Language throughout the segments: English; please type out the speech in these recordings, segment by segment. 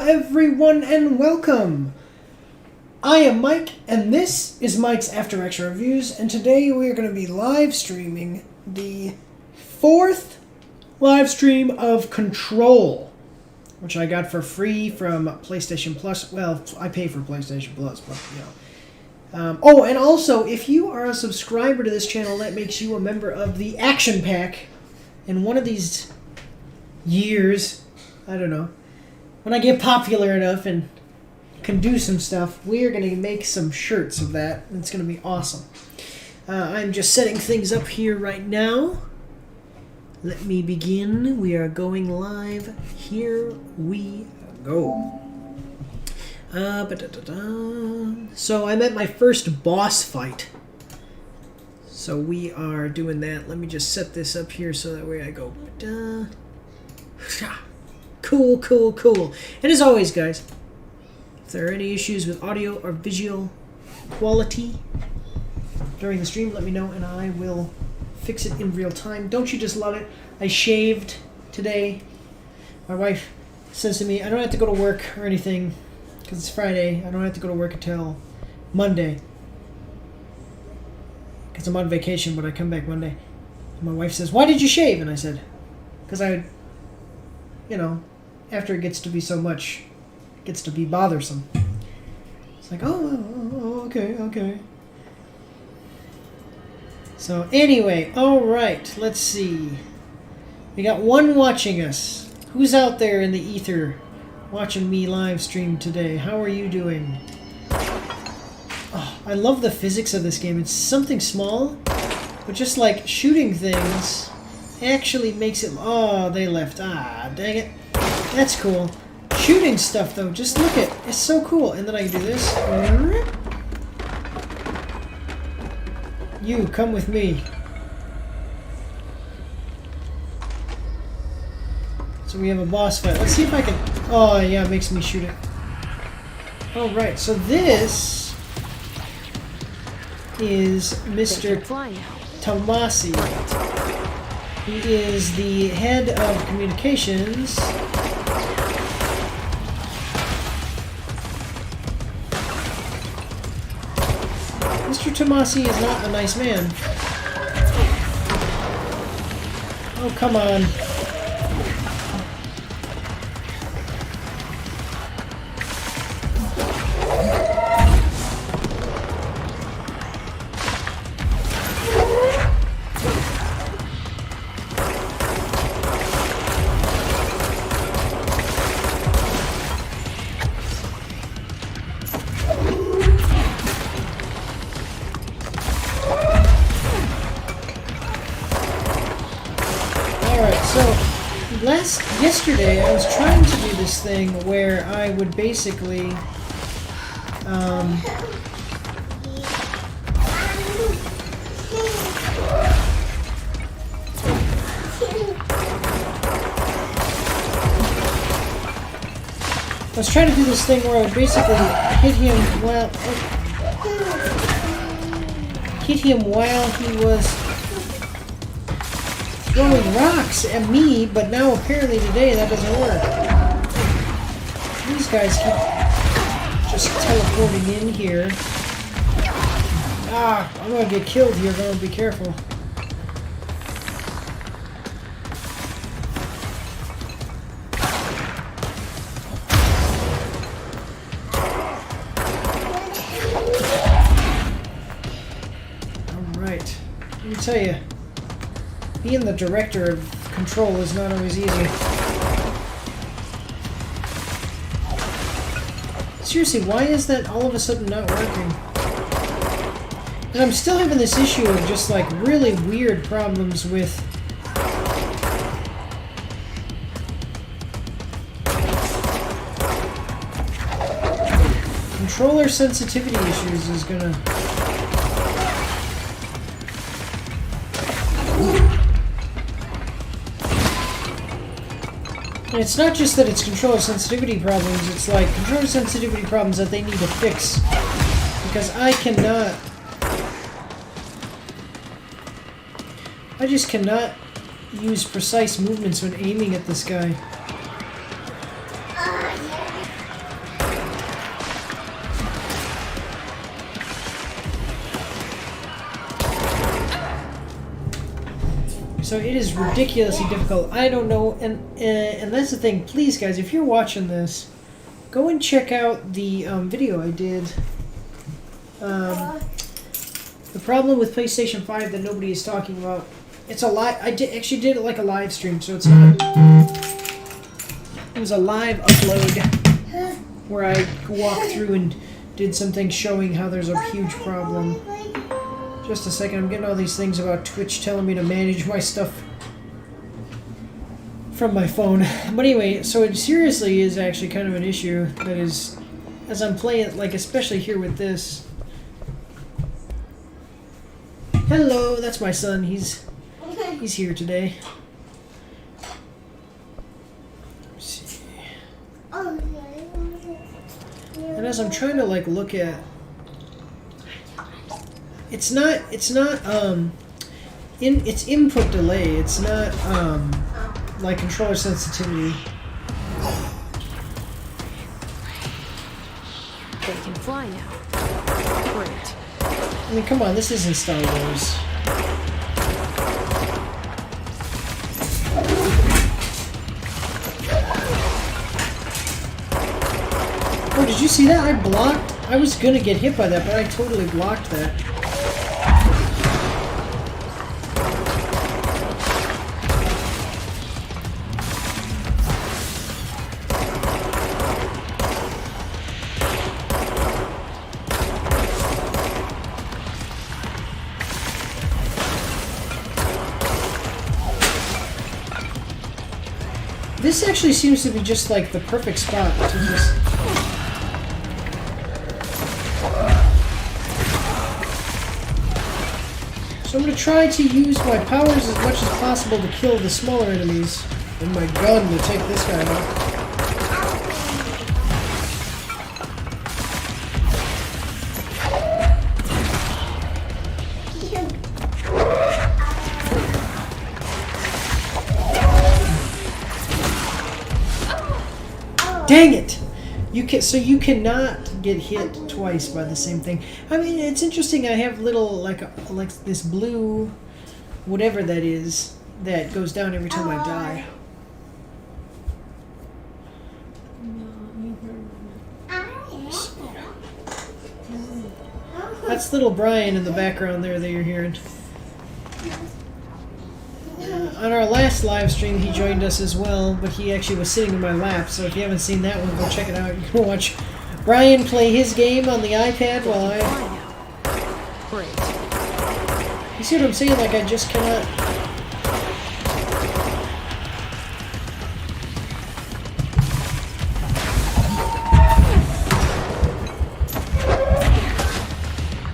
everyone and welcome! I am Mike and this is Mike's After Action Reviews, and today we are going to be live streaming the 4th live stream of Control, which I got for free from PlayStation Plus. Well, I pay for PlayStation Plus, but you know. Oh, and also, if you are a subscriber to this channel, that makes you a member of the Action Pack. In one of these years, I don't know, when I get popular enough and can do some stuff, we're going to make some shirts of that. It's going to be awesome. I'm just setting things up here right now. Let me begin. We are going live. Here we go. So I'm at my first boss fight. So we are doing that. Let me just set this up here so that way I go. Cool. And as always, guys, if there are any issues with audio or visual quality during the stream, let me know and I will fix it in real time. Don't you just love it? I shaved today. My wife says to me, I don't have to go to work or anything because it's Friday. I don't have to go to work until Monday because I'm on vacation, but I come back Monday. And my wife says, why did you shave? And I said, because after it gets to be so much, it gets to be bothersome. It's like, okay. So anyway, alright, let's see. We got one watching us. Who's out there in the ether watching me live stream today? How are you doing? Oh, I love the physics of this game. It's something small, but just like shooting things actually makes it... Oh, they left. Ah, dang it. That's cool. Shooting stuff, though, just look at it. It's so cool. And then I can do this. You, come with me. So we have a boss fight. Let's see if I can... Oh, yeah, it makes me shoot it. Oh, right. So this is Mr. Tomasi. He is the head of communications. Mr. Tomasi is not a nice man. Oh, come on. Yesterday, I was trying to do this thing where I would basically, I was trying to do this thing where I would basically hit him while he was throwing rocks at me, but now apparently today that doesn't work. These guys keep just teleporting in here. Ah, I'm gonna get killed here, I'm gonna be careful. Alright, let me tell you. Being the director of Control is not always easy. Seriously, why is that all of a sudden not working? And I'm still having this issue of just like really weird problems with controller sensitivity issues is gonna... And it's not just that it's controller sensitivity problems, it's like controller sensitivity problems that they need to fix. Because I just cannot use precise movements when aiming at this guy. So it is ridiculously difficult. I don't know, and that's the thing. Please, guys, if you're watching this, go and check out the video I did. The problem with PlayStation 5 that nobody is talking about. It's a live. Actually did it like a live stream, so it's not. It was a live upload where I walked through and did some things showing how there's a huge problem. Just a second, I'm getting all these things about Twitch telling me to manage my stuff from my phone. But anyway, so it seriously is actually kind of an issue that is, as I'm playing, like especially here with this. Hello, that's my son. He's here today. Let's see. And as I'm trying to like look at, it's input delay. It's not like controller sensitivity. They can fly now. Great. I mean, come on, this isn't Star Wars. Oh, did you see that? I blocked. I was gonna get hit by that, but I totally blocked that. This actually seems to be just like the perfect spot to just... So I'm going to try to use my powers as much as possible to kill the smaller enemies, and my gun to take this guy out. Dang it! You cannot get hit twice by the same thing. I mean, it's interesting. I have little like this blue, whatever that is, that goes down every time I die. That's little Brian in the background there that you're hearing. On our last live stream, he joined us as well, but he actually was sitting in my lap, so if you haven't seen that one, go check it out. You can watch Brian play his game on the iPad while I... Great. You see what I'm saying? Like, I just cannot...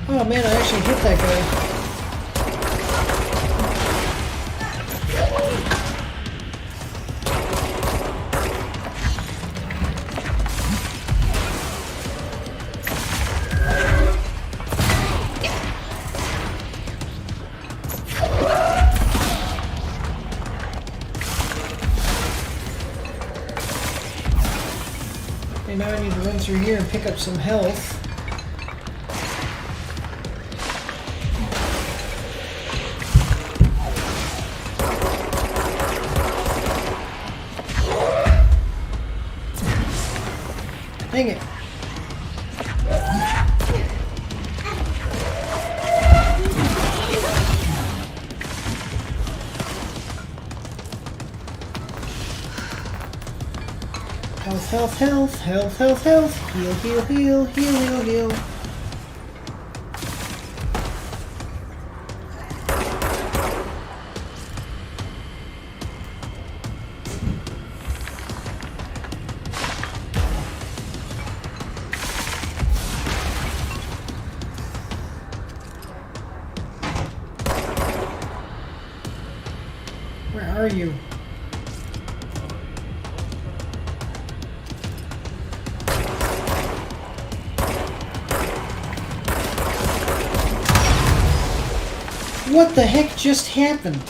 Oh man, I actually hit that guy. Okay, now I need to run through here and pick up some health. Dang it. Health, health, health, health, health, health. Heal, heal, heal, heal, heal, heal. Where are you? What the heck just happened?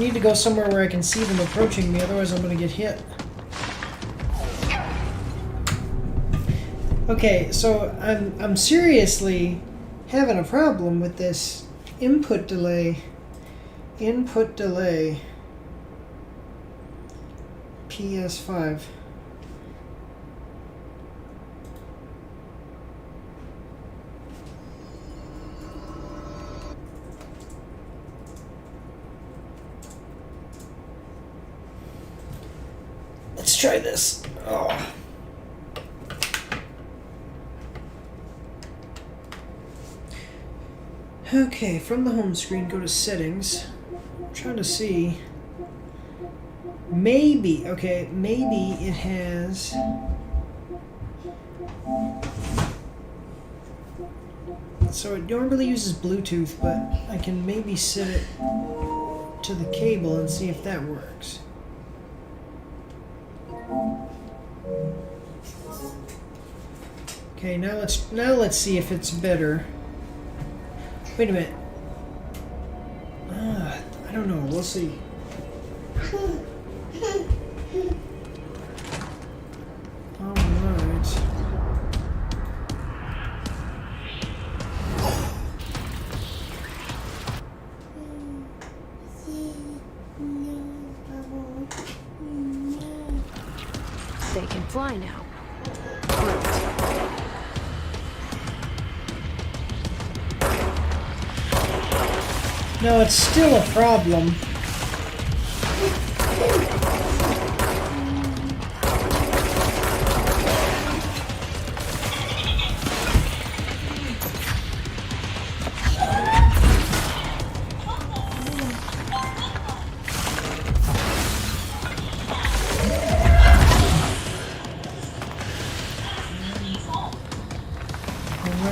need to go somewhere where I can see them approaching me, otherwise I'm gonna get hit. Okay, so I'm seriously having a problem with this input delay. Input delay. PS5. Let's try this. Oh. Okay, from the home screen, go to settings. I'm trying to see. Maybe it has. So it normally uses Bluetooth, but I can maybe set it to the cable and see if that works. Okay, now let's see if it's better. Wait a minute. I don't know. We'll see. All right. They can fly now. Great. No, it's still a problem.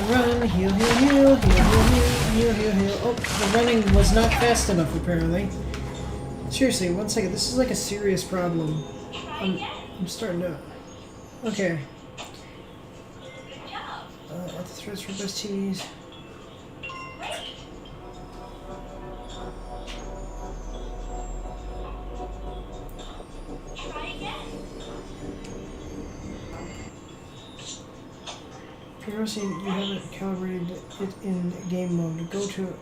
Run, heal, heal, heal, heal, heal, heal, heal, heal. Oh, the running was not fast enough, apparently. Seriously, one second. This is like a serious problem. I'm starting to... Okay. At the threads for best TVs. If you're noticing you haven't calibrated it in game mode, go to...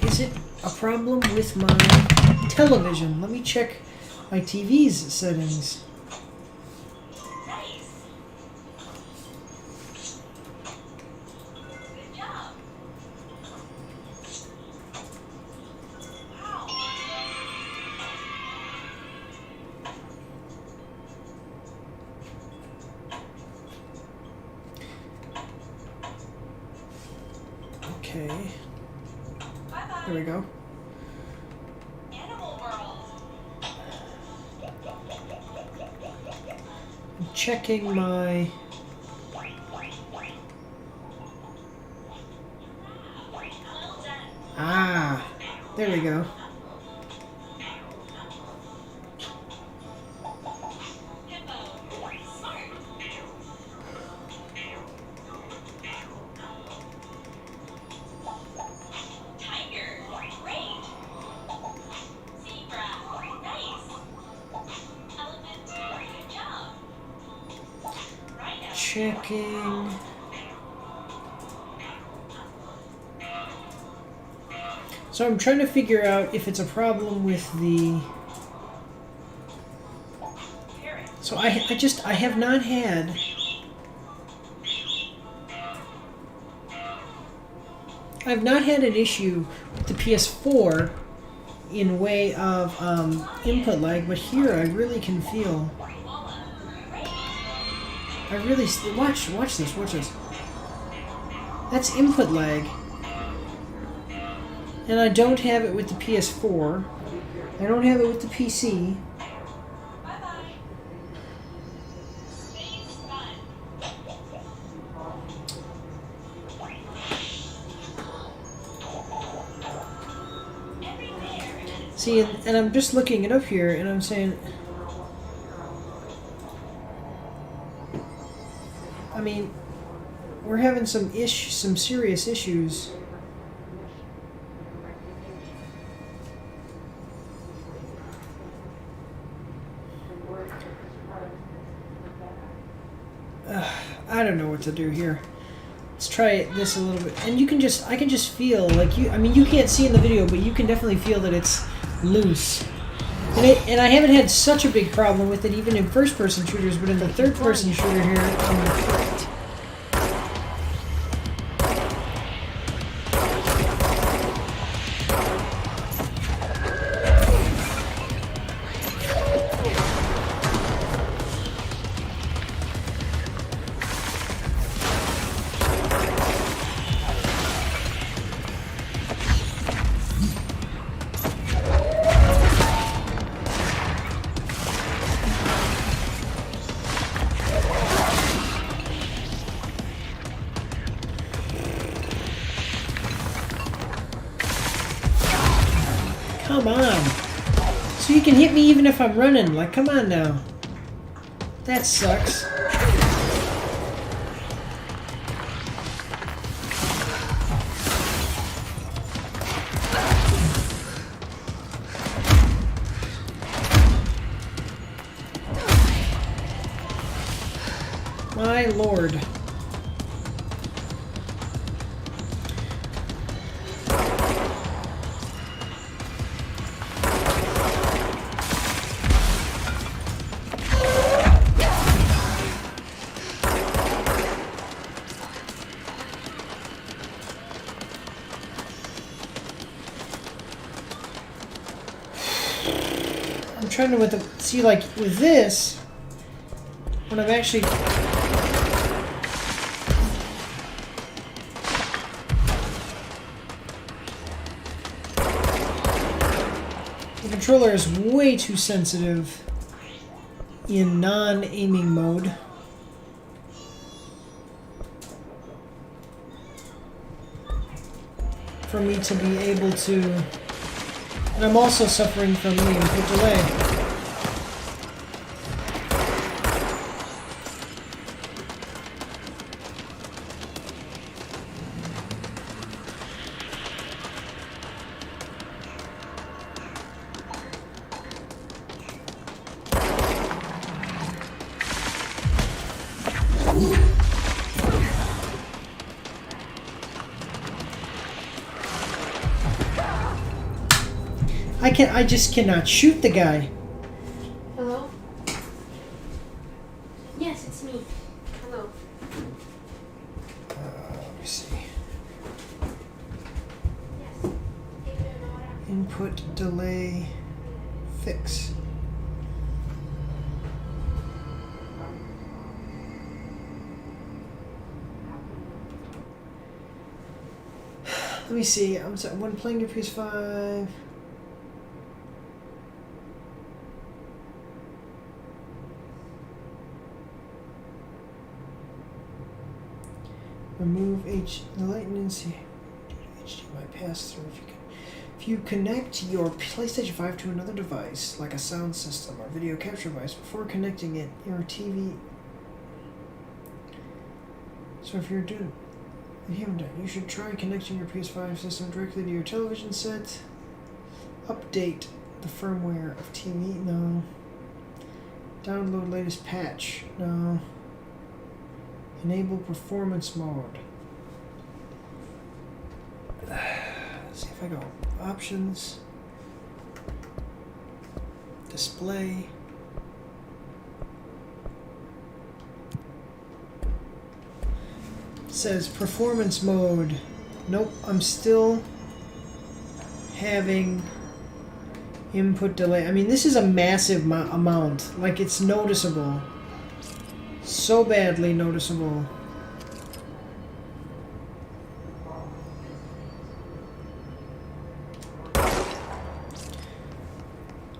Is it a problem with my television? Let me check my TV's settings. Okay. There we go. I'm checking my... Ah, there we go. Checking. So I'm trying to figure out if it's a problem with the... So I have not had... I've not had an issue with the PS4 in way of input lag, but here I really can feel... I really... Watch this. That's input lag. And I don't have it with the PS4. I don't have it with the PC. See, and I'm just looking it up here, and I'm saying... I mean, we're having some serious issues. I don't know what to do here. Let's try this a little bit. And I can just feel like I mean, you can't see in the video, but you can definitely feel that it's loose. And I haven't had such a big problem with it even in first-person shooters, but in the third-person shooter here, come on. So you can hit me even if I'm running. Like, come on now. That sucks. My lord. I'm trying to see, like, with this, when I'm actually the controller is way too sensitive in non-aiming mode. For me to be able to, and I'm also suffering from the input delay. I just cannot shoot the guy. Hello? Yes, it's me. Hello. Let me see. Yes. Input delay fix. Let me see. I'm sorry, when playing your PS5. Remove the latency. HDMI pass through. If you connect your PlayStation 5 to another device, like a sound system or video capture device, before connecting it, your TV. So if you haven't done, you should try connecting your PS5 system directly to your television set. Update the firmware of TV. No. Download latest patch. No. Enable performance mode. Let's see if I go options, display. It says performance mode. Nope, I'm still having input delay. I mean, this is a massive amount. Like, it's noticeable. So badly noticeable.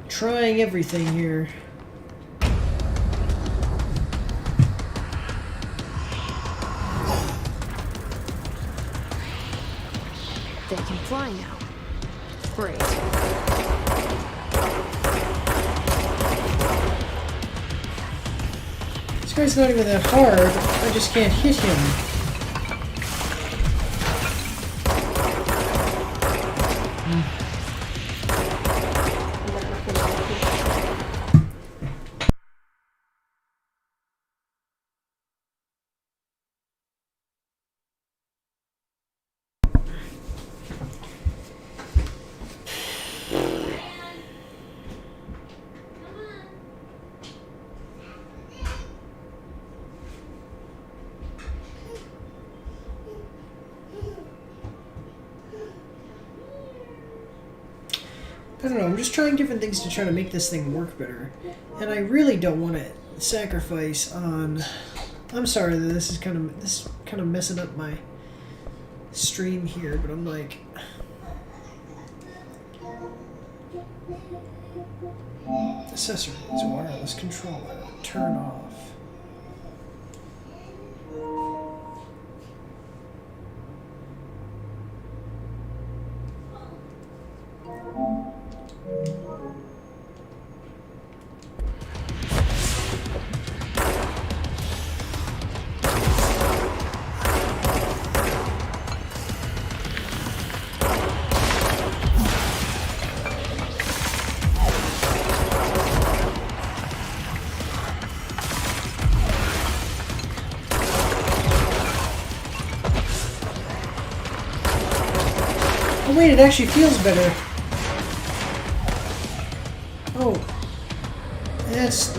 Trying everything here. They can fly now. Great. This guy's not even that hard. I just can't hit him. I don't know, I'm just trying different things to try to make this thing work better. And I really don't want to sacrifice on... I'm sorry that this is kind of messing up my stream here, but I'm like... Accessories, wireless controller, turn off. Oh wait, it actually feels better. Oh.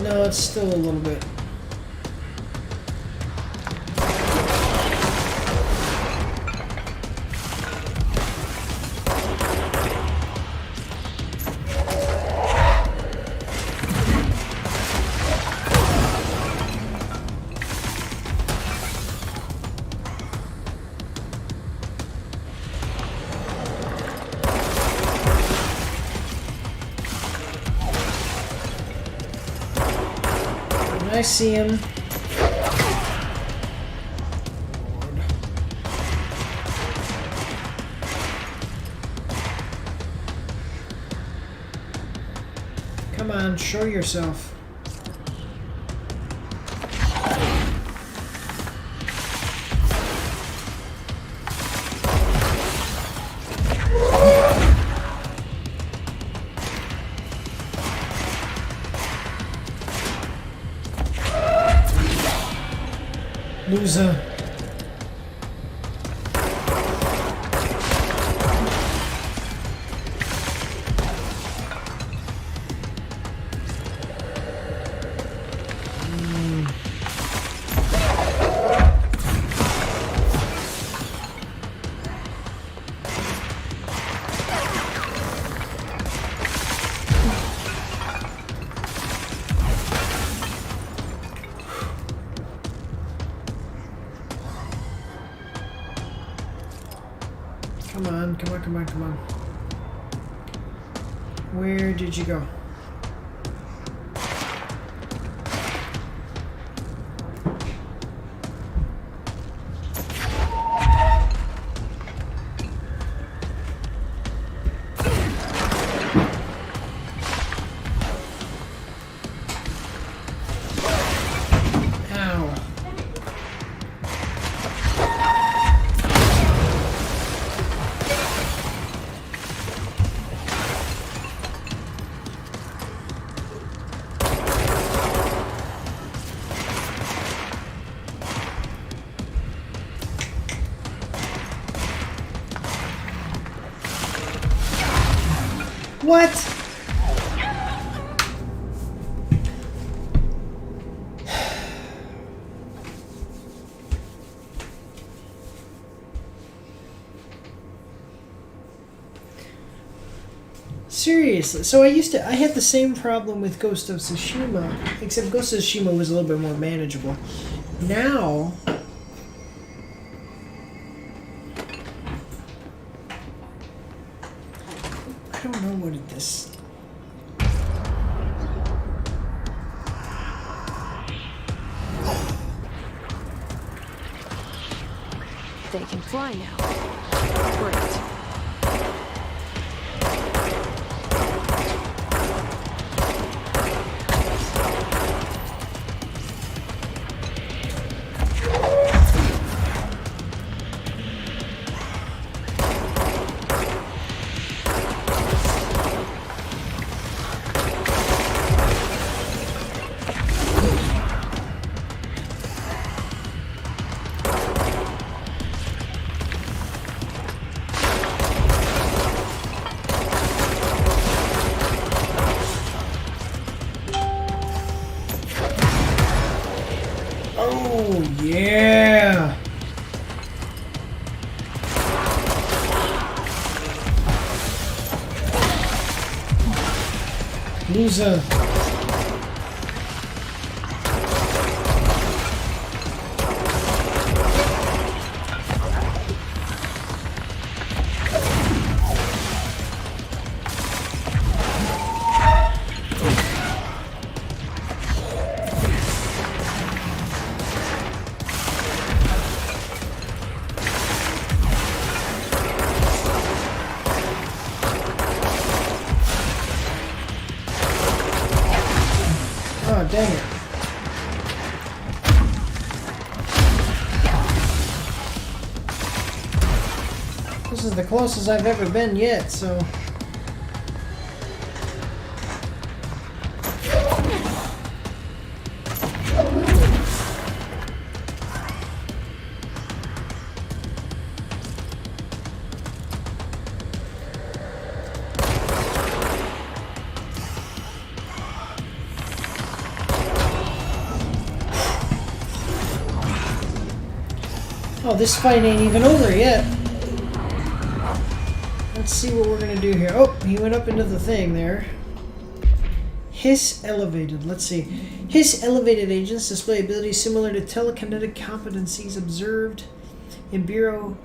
No, it's still a little bit. I see him. Come on, show yourself. Loser. Come on. Where did you go? What? Seriously, so I had the same problem with Ghost of Tsushima, except Ghost of Tsushima was a little bit more manageable. Now, I don't know what this... They can fly now. Great. Loser. Oh, dang it. This is the closest I've ever been yet, so... Oh, this fight ain't even over yet. Let's see what we're gonna do here. Oh, he went up into the thing there. Hiss elevated. Let's see. Hiss elevated agents display abilities similar to telekinetic competencies observed in Bureau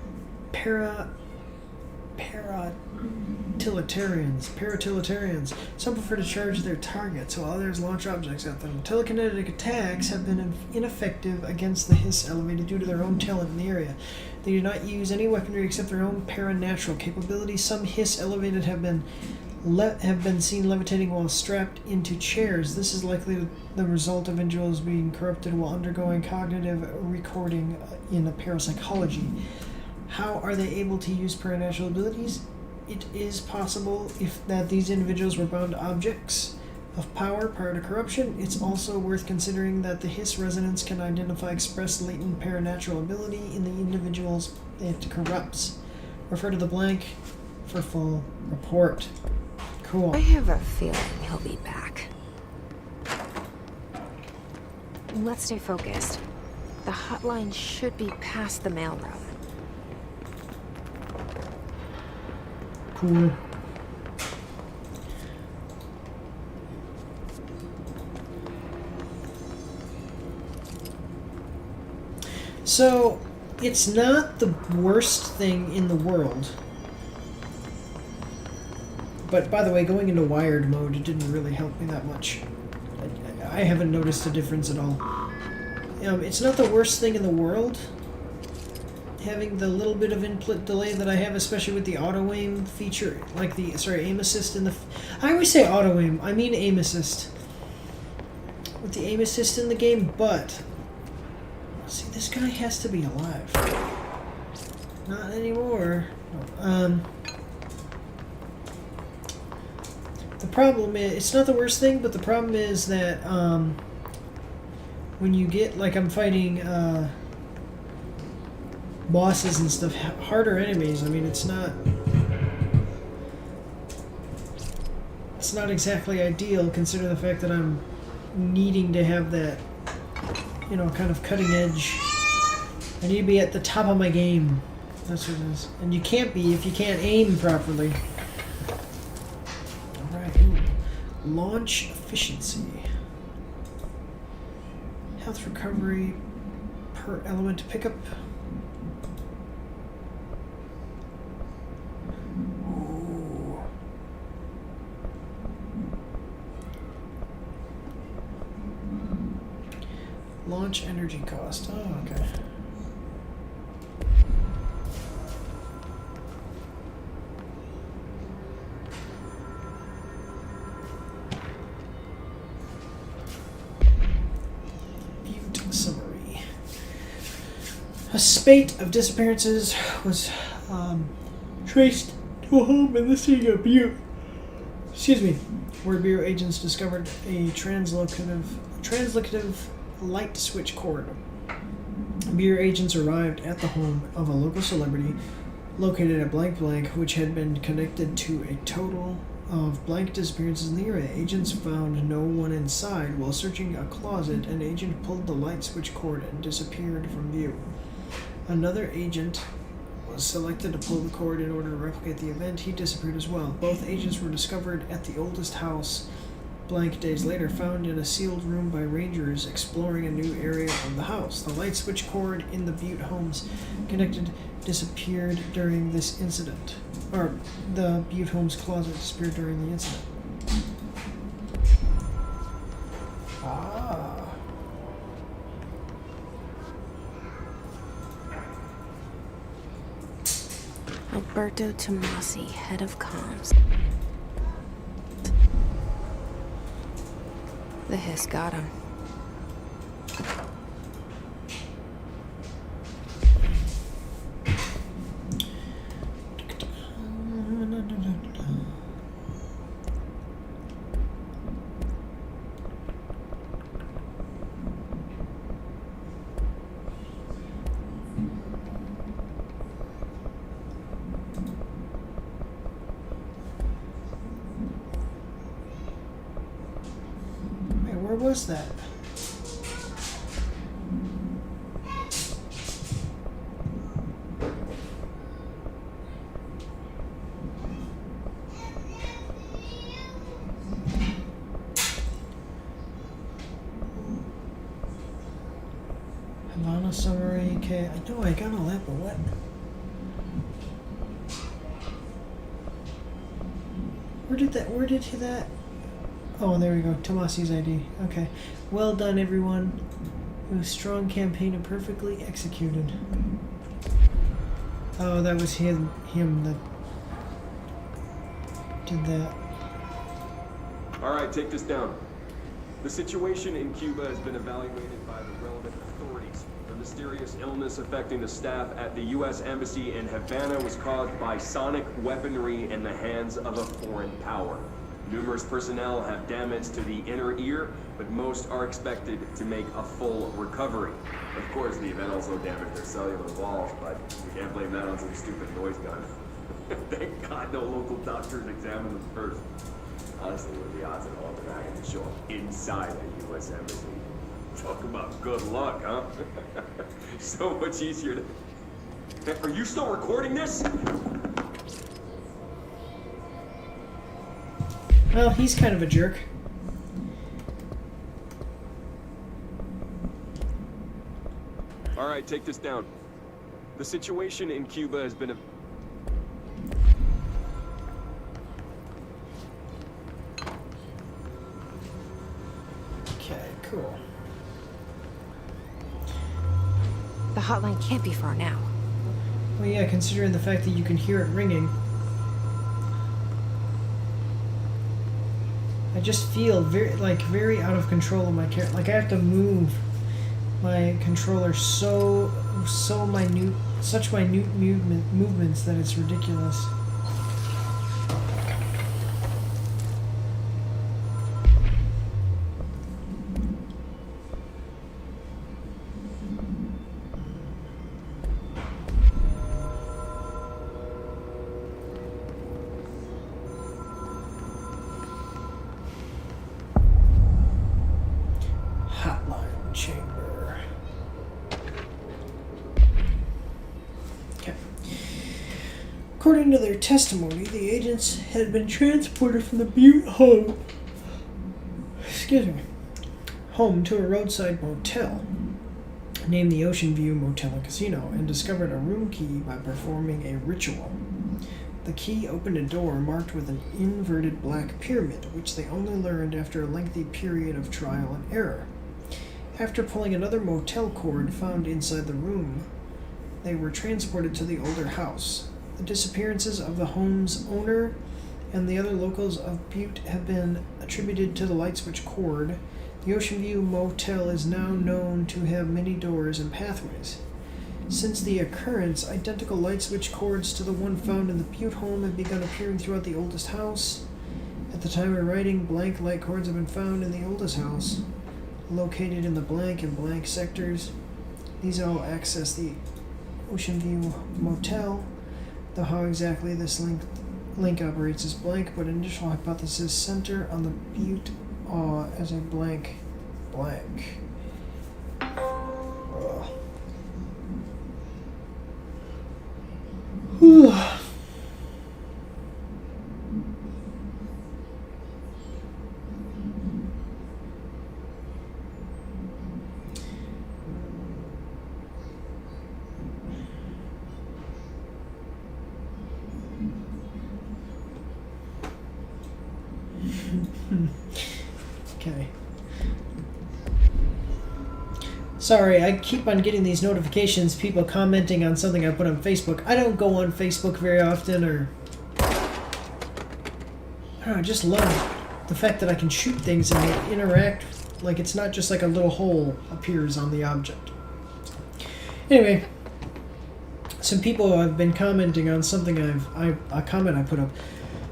Paratilitarans. Some prefer to charge their targets, while others launch objects at them. Telekinetic attacks have been ineffective against the Hiss elevated due to their own talent in the area. They do not use any weaponry except their own paranatural capabilities. Some Hiss elevated have been seen levitating while strapped into chairs. This is likely the result of individuals being corrupted while undergoing cognitive recording in a parapsychology. How are they able to use paranatural abilities? It is possible that these individuals were bound to objects of power prior to corruption. It's also worth considering that the Hiss resonance can identify express latent paranatural ability in the individuals it corrupts. Refer to the blank for full report. Cool. I have a feeling he'll be back. Let's stay focused. The hotline should be past the mailroom. Cool. So, it's not the worst thing in the world. But by the way, going into wired mode, it didn't really help me that much. I haven't noticed a difference at all. It's not the worst thing in the world, having the little bit of input delay that I have, especially with the auto aim feature, like the aim assist in the. I always say auto aim. I mean aim assist. With the aim assist in the game, but see, this guy has to be alive. Not anymore. The problem is, it's not the worst thing, but the problem is that when you get, like, I'm fighting bosses and stuff, harder enemies, I mean, it's not exactly ideal, considering the fact that I'm needing to have that, you know, kind of cutting edge. I need to be at the top of my game. That's what it is. And you can't be if you can't aim properly. Alright, launch efficiency. Health recovery per element pickup. Ooh. Launch energy cost. Oh, okay. Summary. A spate of disappearances was traced to a home in the city of Butte. Excuse me. Where Bureau agents discovered a translocative light switch cord. Bureau agents arrived at the home of a local celebrity located at blank blank, which had been connected to a total of blank disappearances in the area. Agents found no one inside. While searching a closet, an agent pulled the light switch cord and disappeared from view. Another agent was selected to pull the cord in order to replicate the event. He disappeared as well. Both agents were discovered at the oldest house blank days later, found in a sealed room by rangers exploring a new area of the house. The light switch cord in the Butte homes connected disappeared during this incident. Or, the Butte homes closet disappeared during the incident. Ah. Alberto Tomasi, head of comms. The hiss got him. Where was that? Havana summary. Okay, I know I got all that, but what? Where did that? Oh, there we go. Tomasi's ID. Okay. Well done, everyone. It was a strong campaign and perfectly executed. Oh, that was him that did that. Alright, take this down. The situation in Cuba has been evaluated by the relevant authorities. The mysterious illness affecting the staff at the U.S. Embassy in Havana was caused by sonic weaponry in the hands of a foreign power. Numerous personnel have damage to the inner ear, but most are expected to make a full recovery. Of course, the event also damaged their cellular walls, but you can't blame that on some stupid noise gun. Thank God no local doctors examined them first. Honestly, what are the odds of all of that to show up inside a U.S. Embassy? Talk about good luck, huh? So much easier to... Are you still recording this? Well, he's kind of a jerk. All right, take this down. The situation in Cuba has been Okay, cool. The hotline can't be far now. Well, yeah, considering the fact that you can hear it ringing. I just feel very out of control of my character. Like I have to move my controller so minute, such minute movements that it's ridiculous. Chamber. Okay. According to their testimony, the agents had been transported from the Butte home to a roadside motel named the Ocean View Motel and Casino and discovered a room key by performing a ritual. The key opened a door marked with an inverted black pyramid, which they only learned after a lengthy period of trial and error. After pulling another motel cord found inside the room, they were transported to the older house. The disappearances of the home's owner and the other locals of Butte have been attributed to the light switch cord. The Ocean View Motel is now known to have many doors and pathways. Since the occurrence, identical light switch cords to the one found in the Butte home have begun appearing throughout the oldest house. At the time of writing, blank light cords have been found in the oldest house, located in the blank and blank sectors. These all access the Ocean View Motel, though how exactly this link operates is blank, but initial hypothesis center on the Butte as a blank. Sorry, I keep on getting these notifications, people commenting on something I put on Facebook. I don't go on Facebook very often, or... I don't know, I just love the fact that I can shoot things and they interact, like it's not just like a little hole appears on the object. Anyway, some people have been commenting on something a comment I put up.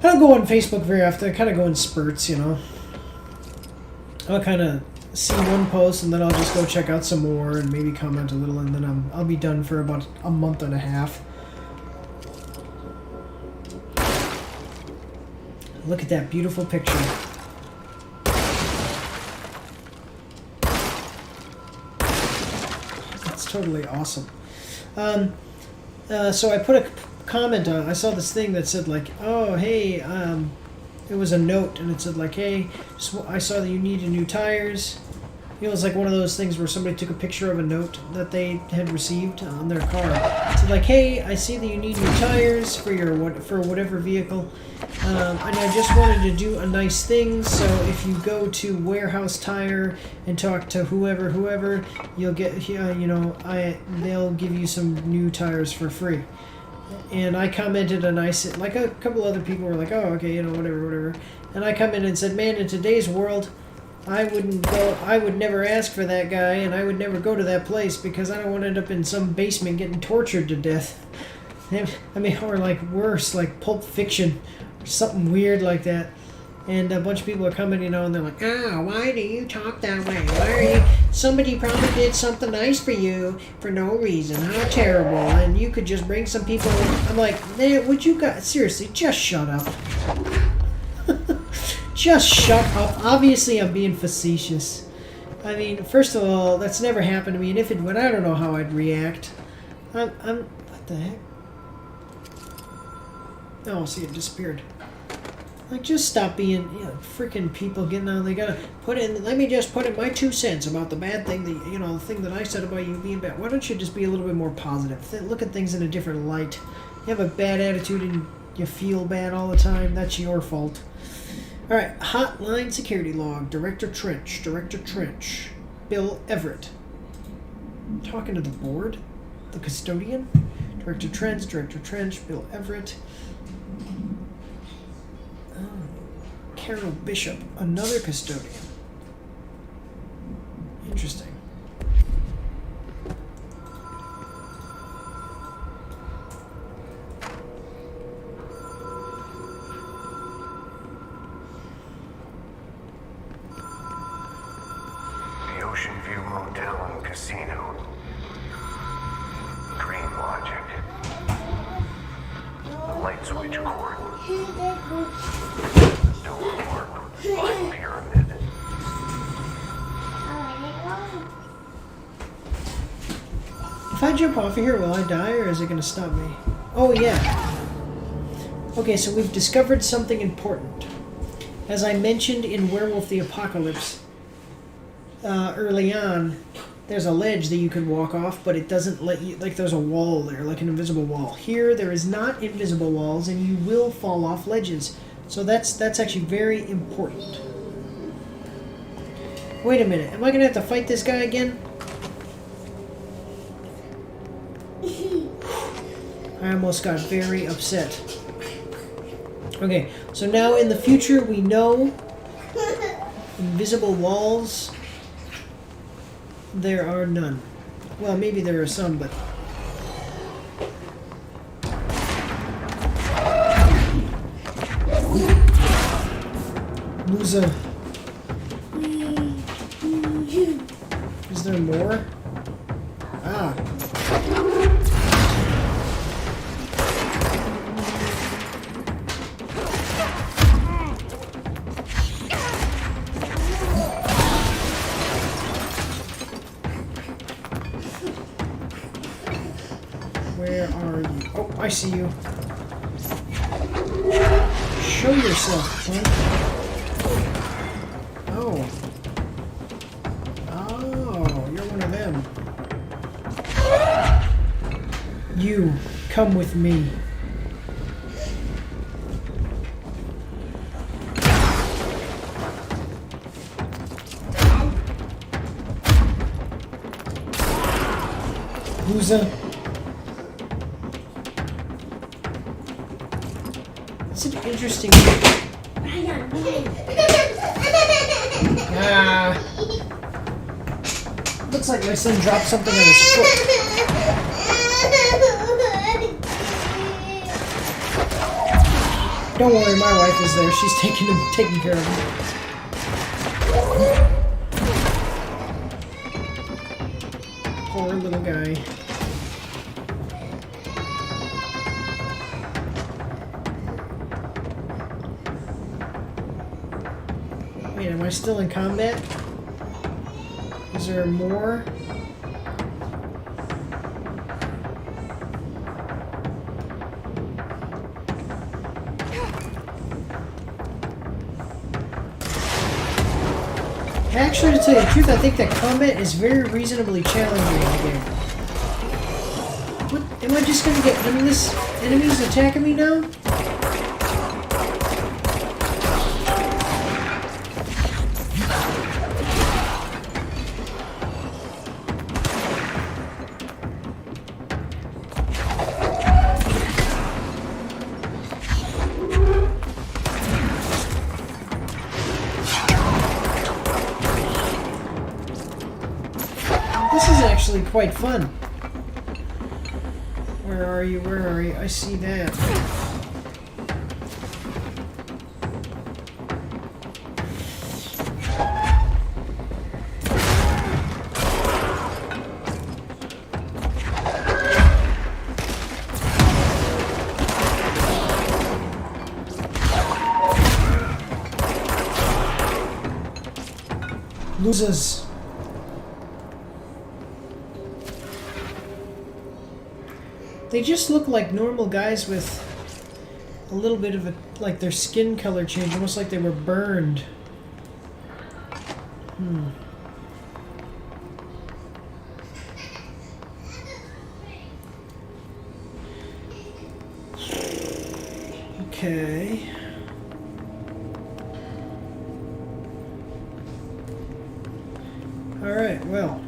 I don't go on Facebook very often, I kind of go in spurts, you know. I'll kind of see one post and then I'll just go check out some more and maybe comment a little, and then I'll be done for about a month and a half. Look at that beautiful picture. That's totally awesome. So I put a comment on, I saw this thing that said like, oh hey, it was a note and it said like, hey, I saw that you needed new tires. You know, it's like one of those things where somebody took a picture of a note that they had received on their car. It said like, hey, I see that you need new tires for your whatever vehicle, and I just wanted to do a nice thing. So if you go to Warehouse Tire and talk to whoever, you'll get, they'll give you some new tires for free. And I commented, and I said, like a couple other people were like, oh, okay, whatever. And I commented and said, man, in today's world, I would never ask for that guy, and I would never go to that place because I don't want to end up in some basement getting tortured to death. I mean, or like worse, like Pulp Fiction, or something weird like that. And a bunch of people are commenting on, and they're like, why do you talk that way? Why are you... Somebody probably did something nice for you for no reason. How terrible. And you could just bring some people... I'm like, would you guys... Seriously, just shut up. Just shut up. Obviously, I'm being facetious. I mean, first of all, that's never happened to me. And if it would, I don't know how I'd react. What the heck? Oh, see, it disappeared. Like, just stop being, freaking people getting on. They gotta put in, let me just put in my 2 cents about the bad thing that, the thing that I said about you being bad. Why don't you just be a little bit more positive? Look at things in a different light. You have a bad attitude and you feel bad all the time. That's your fault. Alright, Hotline Security Log. Director Trench. Bill Everett. Talking to the board? The custodian? Director Trench, Bill Everett. Carol Bishop, another custodian. Interesting. The Ocean View Motel and Casino. Dream Logic. The light switch cord. Black Pyramid. If I jump off of here, will I die, or is it going to stop me? Oh, yeah. Okay, so we've discovered something important. As I mentioned in Werewolf the Apocalypse, early on, there's a ledge that you can walk off, but it doesn't let you, like there's a wall there, like an invisible wall. Here, there is not invisible walls, and you will fall off ledges. So that's actually very important. Wait a minute, am I gonna have to fight this guy again? I almost got very upset. Okay, so now in the future we know invisible walls, there are none. Well, maybe there are some, but... Musa. Is there more? Ah. Where are you? Oh, I see you. Show yourself, punk. Oh. Oh, you're one of them. You, come with me. loser. It's an interesting. Ah. Looks like my son dropped something on his foot. Don't worry, my wife is there. She's taking care of him. Poor little guy. Wait, am I still in combat? Is there more? Actually, to tell you the truth, I think that combat is very reasonably challenging in the game. What? Am I just gonna get endless enemies attacking me now? Actually quite fun. Where are you? Where are you? I see that. Losers. They just look like normal guys with a little bit of a, like their skin color changed, almost like they were burned. Okay. Alright, well.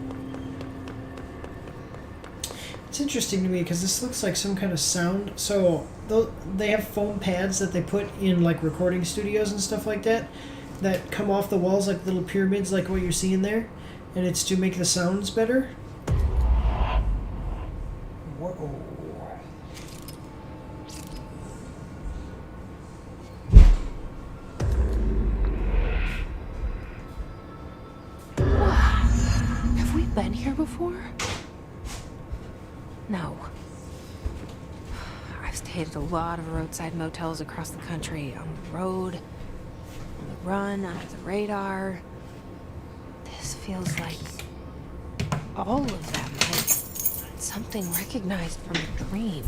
It's interesting to me because this looks like some kind of sound. So they have foam pads that they put in like recording studios and stuff like that come off the walls like little pyramids like what you're seeing there, and it's to make the sounds better. Whoa. Have we been here before? No. I've stayed at a lot of roadside motels across the country, on the road, on the run, under the radar. This feels like all of them, like something recognized from a dream.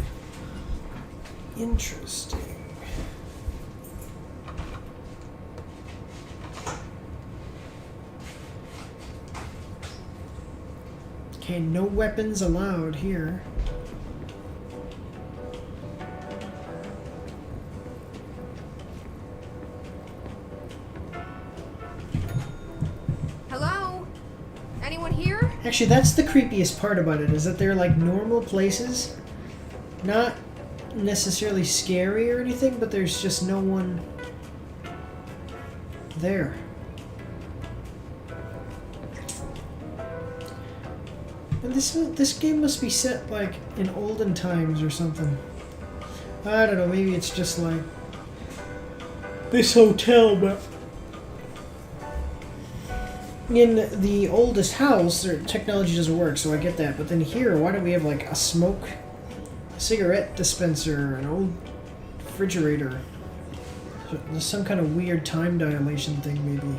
Interesting. Okay, no weapons allowed here. Hello? Anyone here? Actually, that's the creepiest part about it, is that they're like normal places. Not necessarily scary or anything, but there's just no one there. And this game must be set like in olden times or something. I don't know, maybe it's just like this hotel, but in the oldest house, their technology doesn't work, so I get that. But then here, why don't we have like a cigarette dispenser, an old refrigerator? There's some kind of weird time dilation thing, maybe.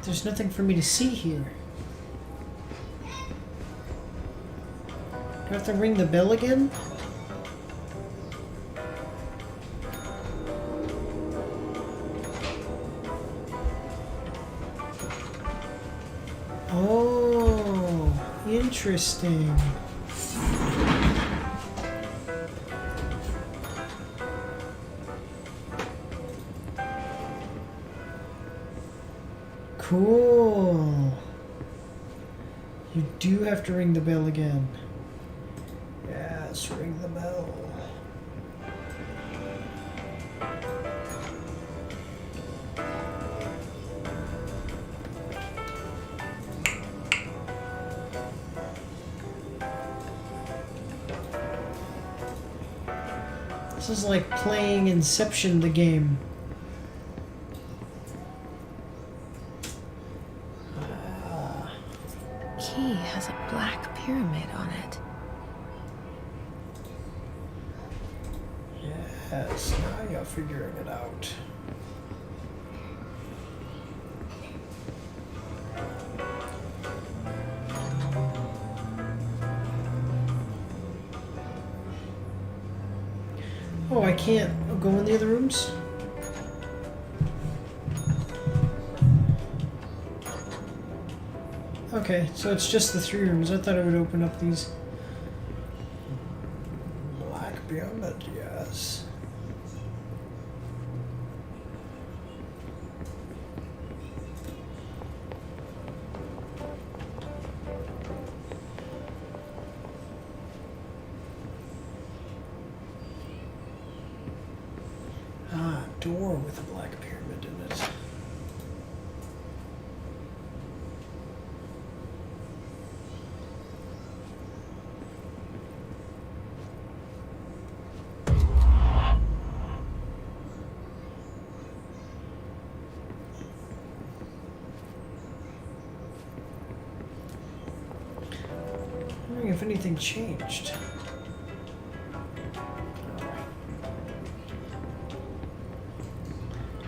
There's nothing for me to see here. Do I have to ring the bell again? Interesting. Cool. You do have to ring the bell again. Yes, ring the bell. This is like playing Inception, the game. Key has a black pyramid on it. Yes, now you're figuring it out. Oh, I can't go in the other rooms? Okay, so it's just the 3 rooms. I thought it would open up these. Black pyramid, yes. Ah, door with a black pyramid in it. I'm wondering if anything changed.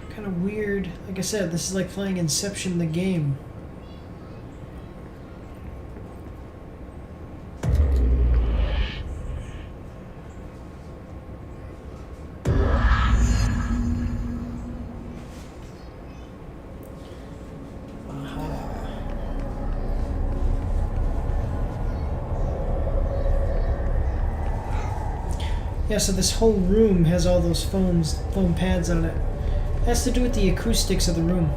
Kind of weird. Like I said, this is like playing Inception, the game. Yeah, so this whole room has all those foam pads on it. It has to do with the acoustics of the room.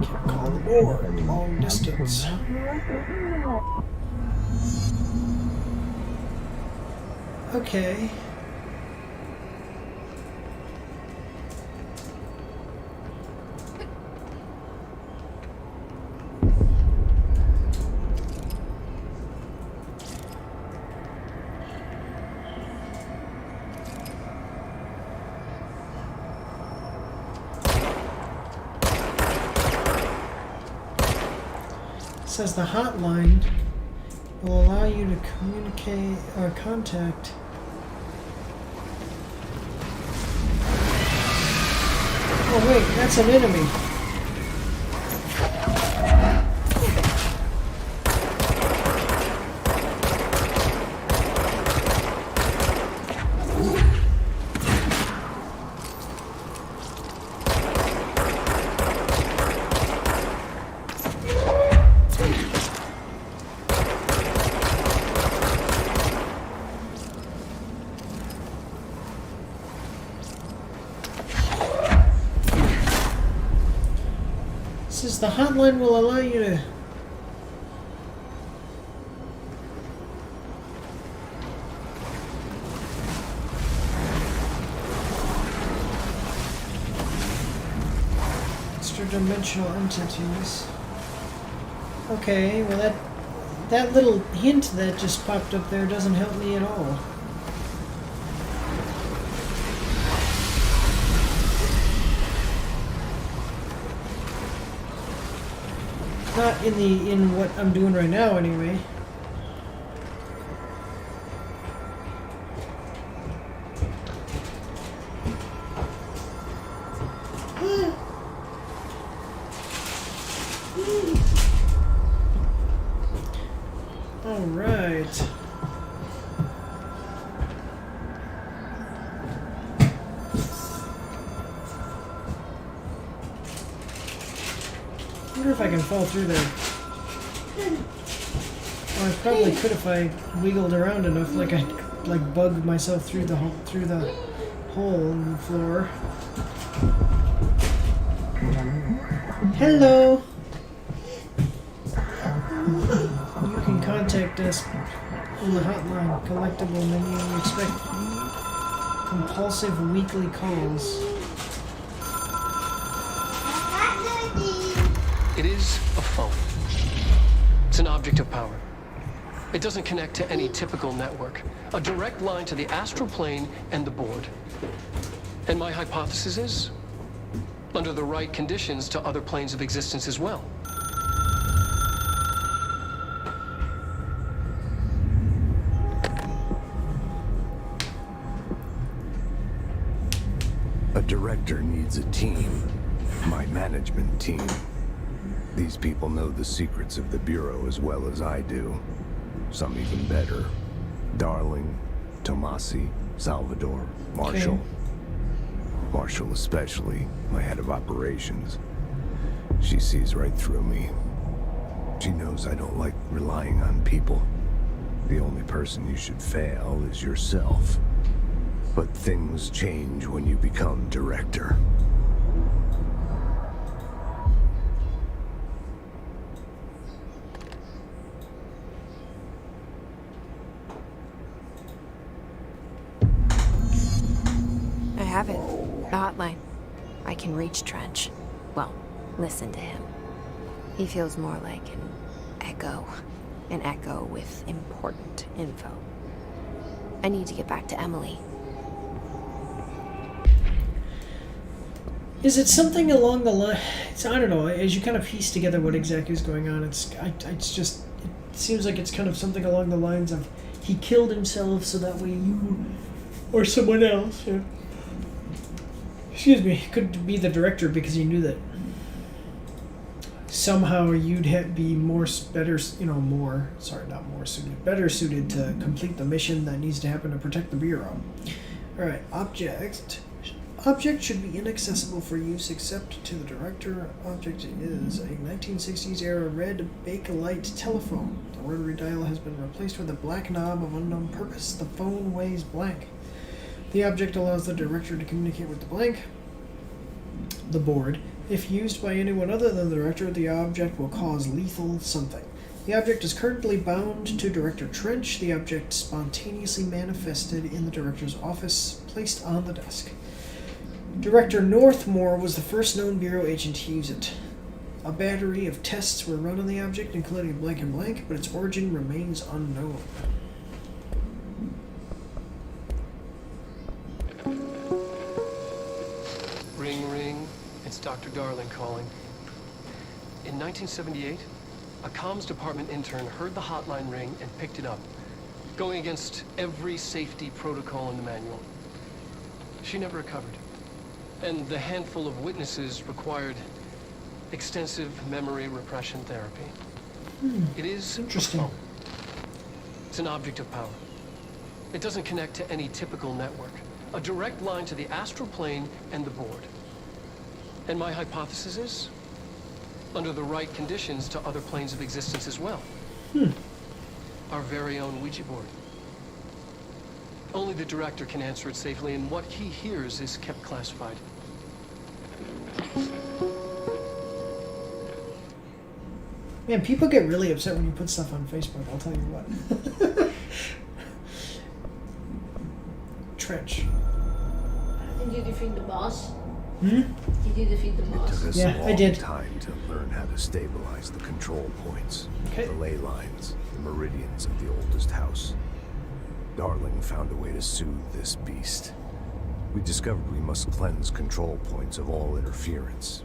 Can't call the board, long distance. Okay. It says the hotline will allow you to communicate or contact. Oh wait, that's an enemy. The hotline will allow you to extra-dimensional entities. Okay, well that little hint that just popped up there doesn't help me at all. Not in what I'm doing right now, anyway. wonder if I can fall through there. Well, I probably could if I wiggled around enough, like I like bug myself through the hole in the floor. Hello. You can contact us on the hotline collectible menu. We expect compulsive weekly calls. It is a phone. It's an object of power. It doesn't connect to any typical network. A direct line to the astral plane and the board. And my hypothesis is, under the right conditions, to other planes of existence as well. A director needs a team. My management team. These people know the secrets of the Bureau as well as I do. Some even better. Darling, Tomasi, Salvador, Marshall. Okay. Marshall especially, my head of operations. She sees right through me. She knows I don't like relying on people. The only person you should fail is yourself. But things change when you become director. I have it. The hotline. I can reach Trench. Well, listen to him. He feels more like an echo. An echo with important info. I need to get back to Emily. Is it something along the line? I don't know. As you kind of piece together what exactly is going on, it's just it seems like it's kind of something along the lines of he killed himself so that way you or someone else, excuse me, could be the director because he knew that somehow you'd be better suited to complete the mission that needs to happen to protect the Bureau. All right, Object should be inaccessible for use except to the director. Object is a 1960s era red Bakelite telephone. The rotary dial has been replaced with a black knob of unknown purpose. The phone weighs blank. The object allows the director to communicate with the board. If used by anyone other than the director, the object will cause lethal something. The object is currently bound to Director Trench. The object spontaneously manifested in the director's office, placed on the desk. Director Northmore was the first known Bureau agent to use it. A battery of tests were run on the object, including blank and blank, but its origin remains unknown. Ring, ring. It's Dr. Darling calling. In 1978, a comms department intern heard the hotline ring and picked it up, going against every safety protocol in the manual. She never recovered. And the handful of witnesses required extensive memory repression therapy. It is Interesting. a phone. It's an object of power. It doesn't connect to any typical network. A direct line to the astral plane and the board. And my hypothesis is, under the right conditions, to other planes of existence as well. Our very own Ouija board. Only the director can answer it safely, and what he hears is kept classified. Man, people get really upset when you put stuff on Facebook, I'll tell you what. Trench. Did you defeat the boss? Hmm? Did you defeat the It boss? took us Yeah, a I long did. time to learn how to stabilize the control points, Okay. the ley lines, the meridians of the oldest house. Darling found a way to soothe this beast. We discovered we must cleanse control points of all interference.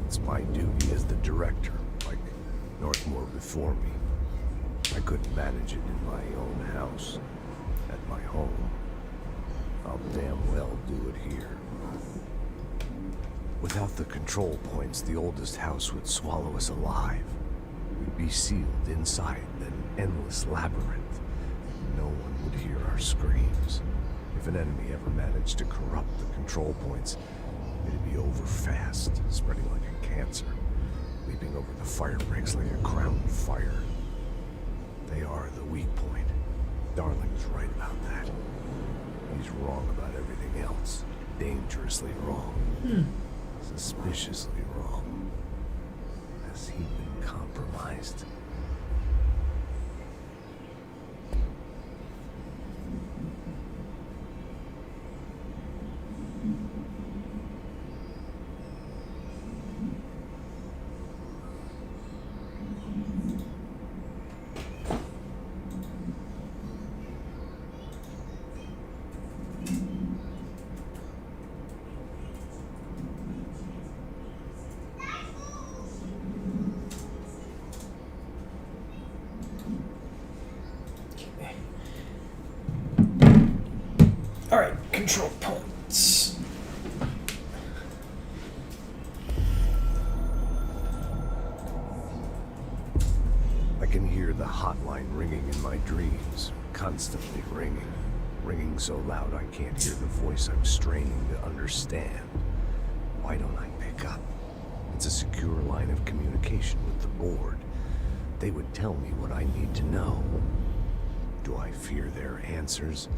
It's my duty as the director, like Northmore before me. I couldn't manage it in my own house, at my home. I'll damn well do it here. Without the control points, the oldest house would swallow us alive. We'd be sealed inside an endless labyrinth. No one would hear our screams. If an enemy ever managed to corrupt the control points, it'd be over fast, spreading like a cancer. leaping over the fire breaks like a crowned fire. They are the weak point. Darling's right about that. He's wrong about everything else. Dangerously wrong. Suspiciously wrong. Has he been compromised? Alright, control points. I can hear the hotline ringing in my dreams, constantly ringing. Ringing so loud I can't hear the voice I'm straining to understand. Why don't I pick up? It's a secure line of communication with the board. They would tell me what I need to know. Do I fear their answers?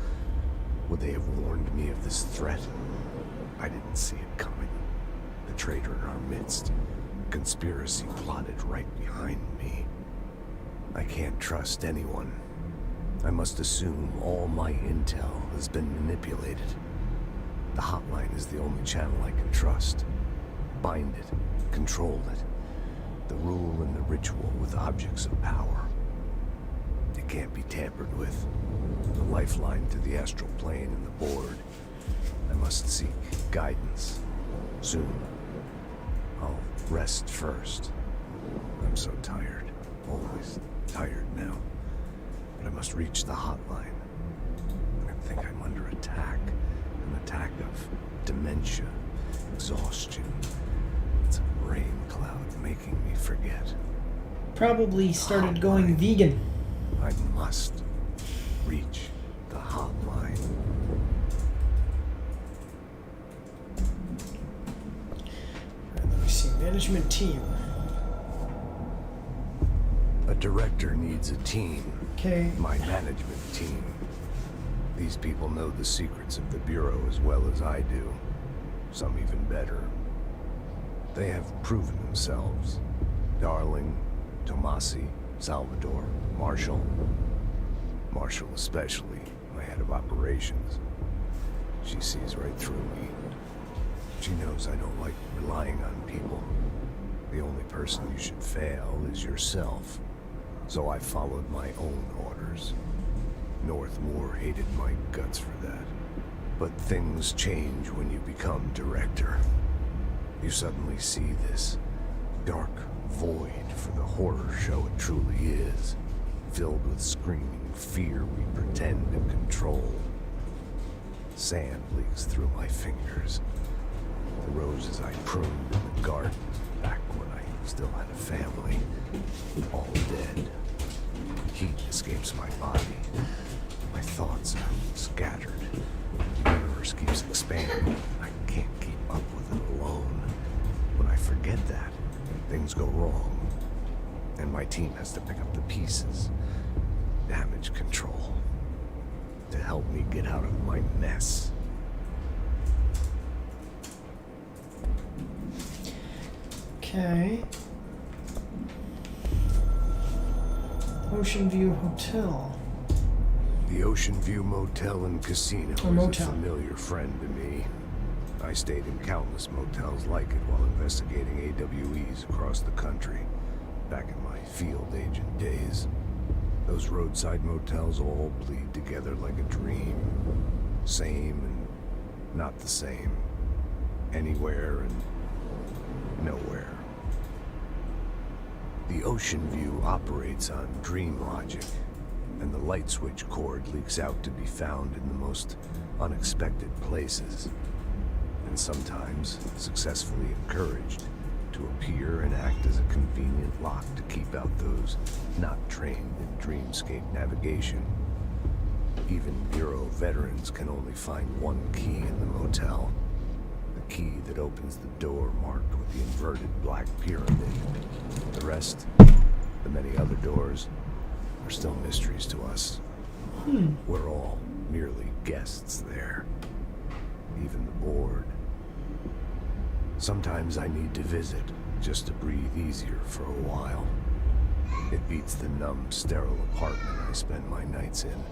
Would they have warned me of this threat? I didn't see it coming. The traitor in our midst. Conspiracy plotted right behind me. I can't trust anyone. I must assume all my intel has been manipulated. The hotline is the only channel I can trust. Bind it, control it. The rule and the ritual with objects of power. It can't be tampered with. The lifeline to the astral plane and the board. I must seek guidance. Soon. I'll rest first. I'm so tired. Always tired now. But I must reach the hotline. I think I'm under attack. An attack of dementia, exhaustion. It's a brain cloud making me forget. Probably started going vegan. I must reach the hotline. Let me see. Management team. A director needs a team. Okay. My management team. These people know the secrets of the Bureau as well as I do. Some even better. They have proven themselves. Darling, Tomasi, Salvador, Marshall. Marshall especially, my head of operations. She sees right through me. She knows I don't like relying on people. The only person you should fail is yourself. So I followed my own orders. Northmore hated my guts for that. But things change when you become director. You suddenly see this dark void for the horror show it truly is, filled with screaming fear we pretend to control. Sand leaks through my fingers. The roses I pruned in the garden back when I still had a family, all dead. Heat escapes my body. My thoughts are scattered. The universe keeps expanding. I can't keep up with it alone. When I forget that, things go wrong. And my team has to pick up the pieces. Damage control. To help me get out of my mess. Okay. Ocean View Hotel. The Ocean View Motel and Casino is motel. a familiar friend to me. I stayed in countless motels like it while investigating AWEs across the country, back in my field agent days. Those roadside motels all bleed together like a dream. Same and not the same. Anywhere and nowhere. The Ocean View operates on dream logic, and the light switch cord leaks out to be found in the most unexpected places, and sometimes successfully encouraged to appear and act as a convenient lock to keep out those not trained in dreamscape navigation. Even Bureau veterans can only find one key in the motel. The key that opens the door marked with the inverted black pyramid. The rest, the many other doors, are still mysteries to us. We're all merely guests there. Even the board. Sometimes I need to visit, just to breathe easier for a while. It beats the numb, sterile apartment I spend my nights in,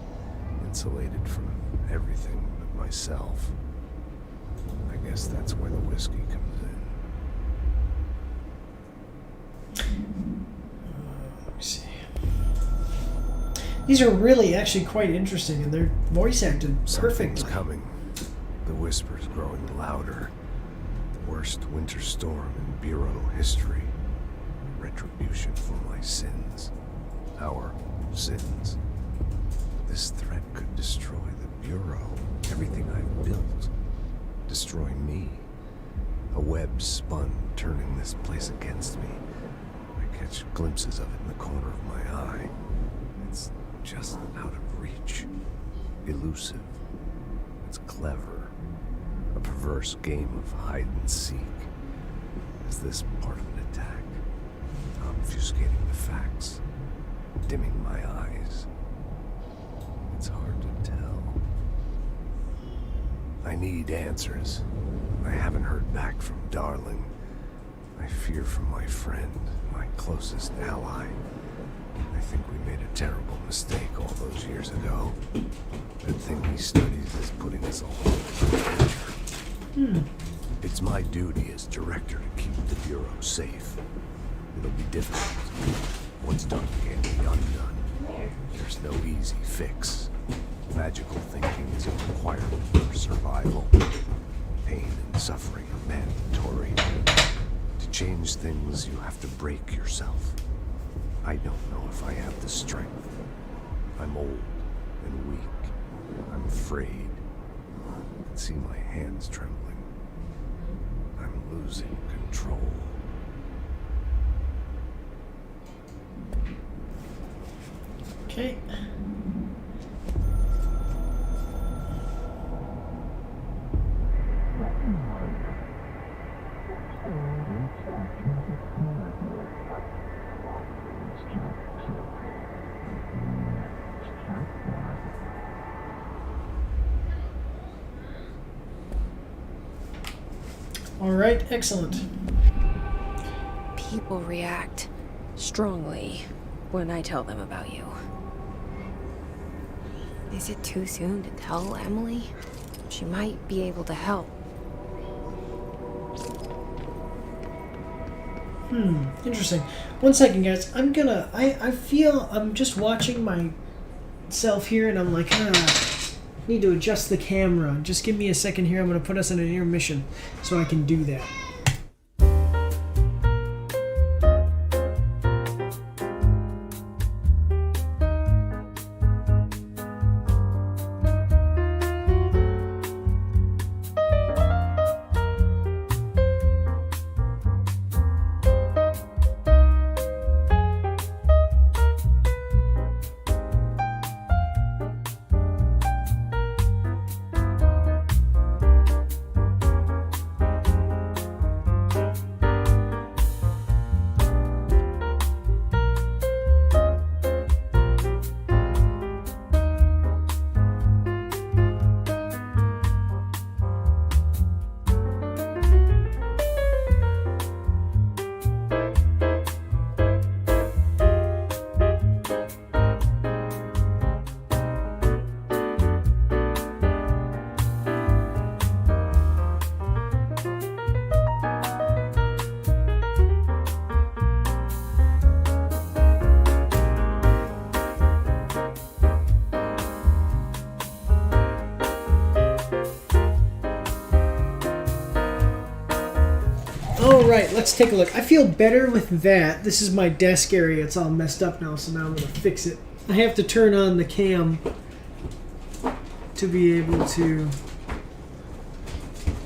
insulated from everything but myself. I guess that's where the whiskey comes in. Let me see. These are really actually quite interesting, and they're voice acted Something's perfectly. coming. The whispers growing louder. The worst winter storm in Bureau history. Retribution for my sins. Our sins. This threat could destroy the Bureau. Everything I've built. Destroy me. A web spun, turning this place against me. I catch glimpses of it in the corner of my eye. It's just out of reach. Elusive. It's clever. A perverse game of hide and seek. Is this part of an attack? Obfuscating the facts. Dimming my eyes. It's hard to tell. I need answers. I haven't heard back from Darling. I fear for my friend, my closest ally. I think we made a terrible mistake all those years ago. That thing he studies is putting us all in danger. It's my duty as director to keep the Bureau safe. It'll be difficult. What's done can't be undone. There's no easy fix. Magical thinking is a requirement for survival. Pain and suffering are mandatory. To change things, you have to break yourself. I don't know if I have the strength. I'm old and weak. I'm afraid. I can see my hands trembling. I'm losing control. Okay. All right, excellent. People react strongly when I tell them about you. Is it too soon to tell Emily? She might be able to help. Interesting. 1 second, guys. I feel I'm just watching myself here, and I'm like, need to adjust the camera. Just give me a second here. I'm gonna put us in an intermission so I can do that. Alright, let's take a look. I feel better with that. This is my desk area. It's all messed up now, so now I'm going to fix it. I have to turn on the cam to be able to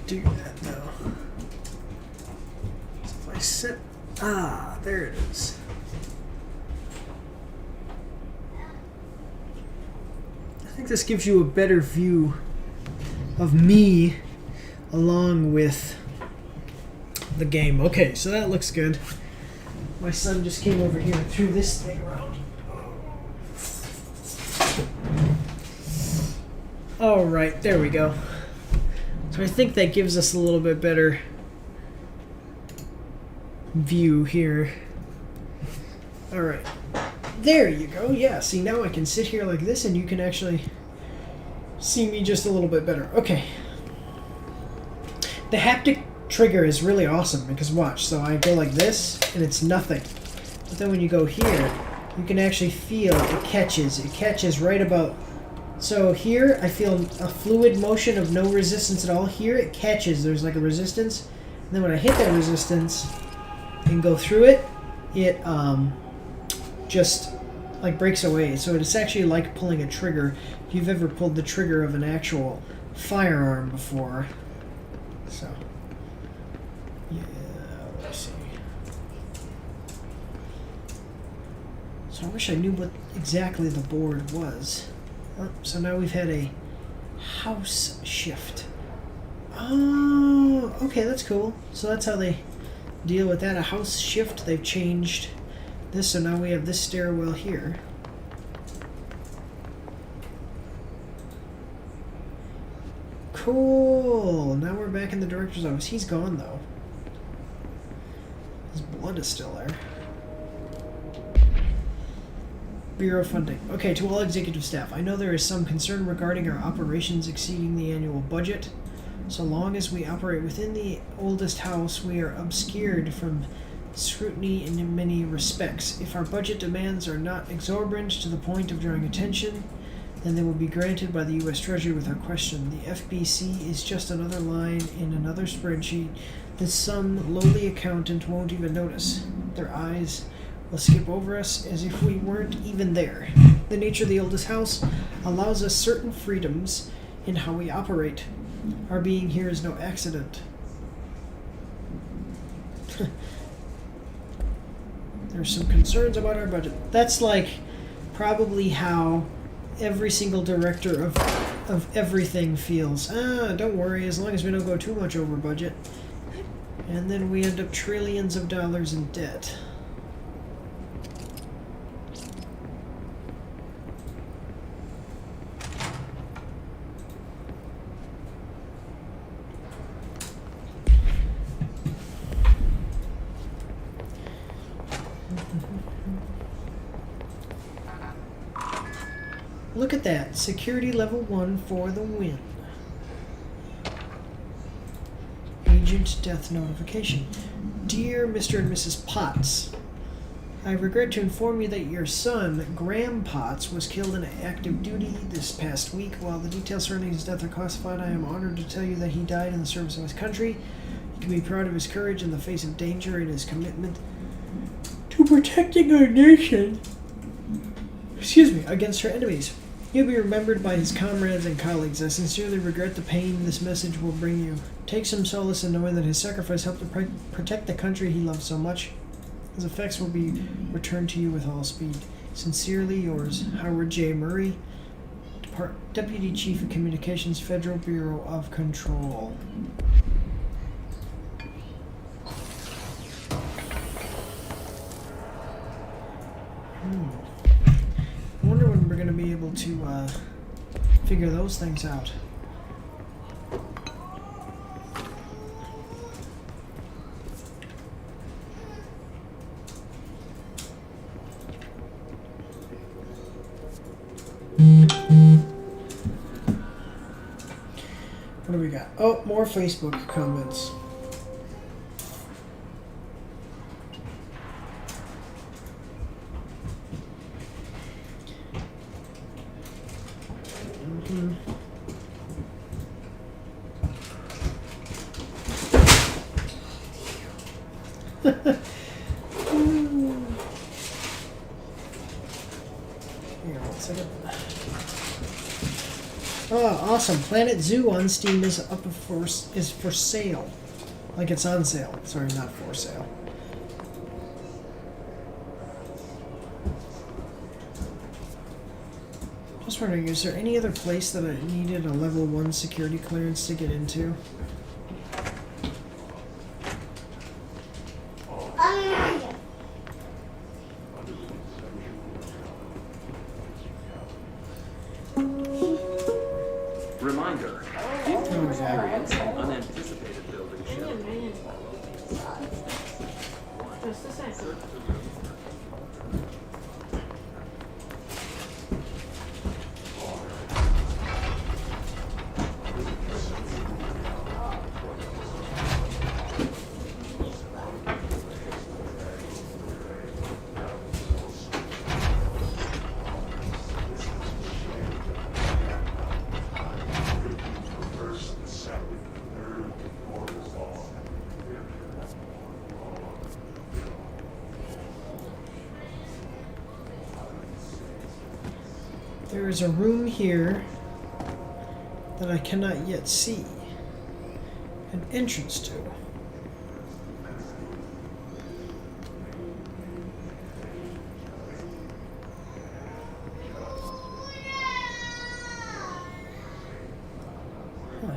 do that now. So if I set... Ah, there it is. I think this gives you a better view of me along with the game. Okay, so that looks good. My son just came over here and threw this thing around. Alright, there we go. So I think that gives us a little bit better view here. Alright. There you go. Yeah, see, now I can sit here like this and you can actually see me just a little bit better. Okay. The haptic trigger is really awesome because watch. So I go like this and it's nothing. But then when you go here, you can actually feel it catches. It catches right about... So here I feel a fluid motion of no resistance at all. Here it catches. There's like a resistance. And then when I hit that resistance and go through it, it just like breaks away. So it's actually like pulling a trigger. If you've ever pulled the trigger of an actual firearm before. So yeah, let's see. So I wish I knew what exactly the board was. Oh, so now we've had a house shift. Oh, okay, that's cool. So that's how they deal with that. A house shift. They've changed this, so now we have this stairwell here. Cool. Now we're back in the director's office. He's gone, though. His blood is still there. Bureau funding. Okay, to all executive staff. I know there is some concern regarding our operations exceeding the annual budget. So long as we operate within the oldest house, we are obscured from scrutiny in many respects. If our budget demands are not exorbitant to the point of drawing attention, then they will be granted by the U.S. Treasury without question. The FBC is just another line in another spreadsheet that some lowly accountant won't even notice. Their eyes will skip over us as if we weren't even there. The nature of the oldest house allows us certain freedoms in how we operate. Our being here is no accident. There's some concerns about our budget. That's like probably how every single director of everything feels. Don't worry, as long as we don't go too much over budget. And then we end up trillions of dollars in debt. Look at that. Security level 1 for the win. Agent death notification. Dear Mr. and Mrs. Potts, I regret to inform you that your son, Graham Potts, was killed in active duty this past week. While the details surrounding his death are classified, I am honored to tell you that he died in the service of his country. You can be proud of his courage in the face of danger and his commitment to protecting our nation, against her enemies. He'll be remembered by his comrades and colleagues. I sincerely regret the pain this message will bring you. Take some solace in knowing that his sacrifice helped to protect the country he loved so much. His effects will be returned to you with all speed. Sincerely yours, Howard J. Murray, Deputy Chief of Communications, Federal Bureau of Control. I wonder when we're going to be able to figure those things out. What do we got? Oh, more Facebook comments. Oh, awesome. Planet Zoo on Steam is for sale. Like it's on sale. Sorry, not for sale. Just wondering, is there any other place that I needed a level 1 security clearance to get into? There is a room here that I cannot yet see an entrance to. Huh.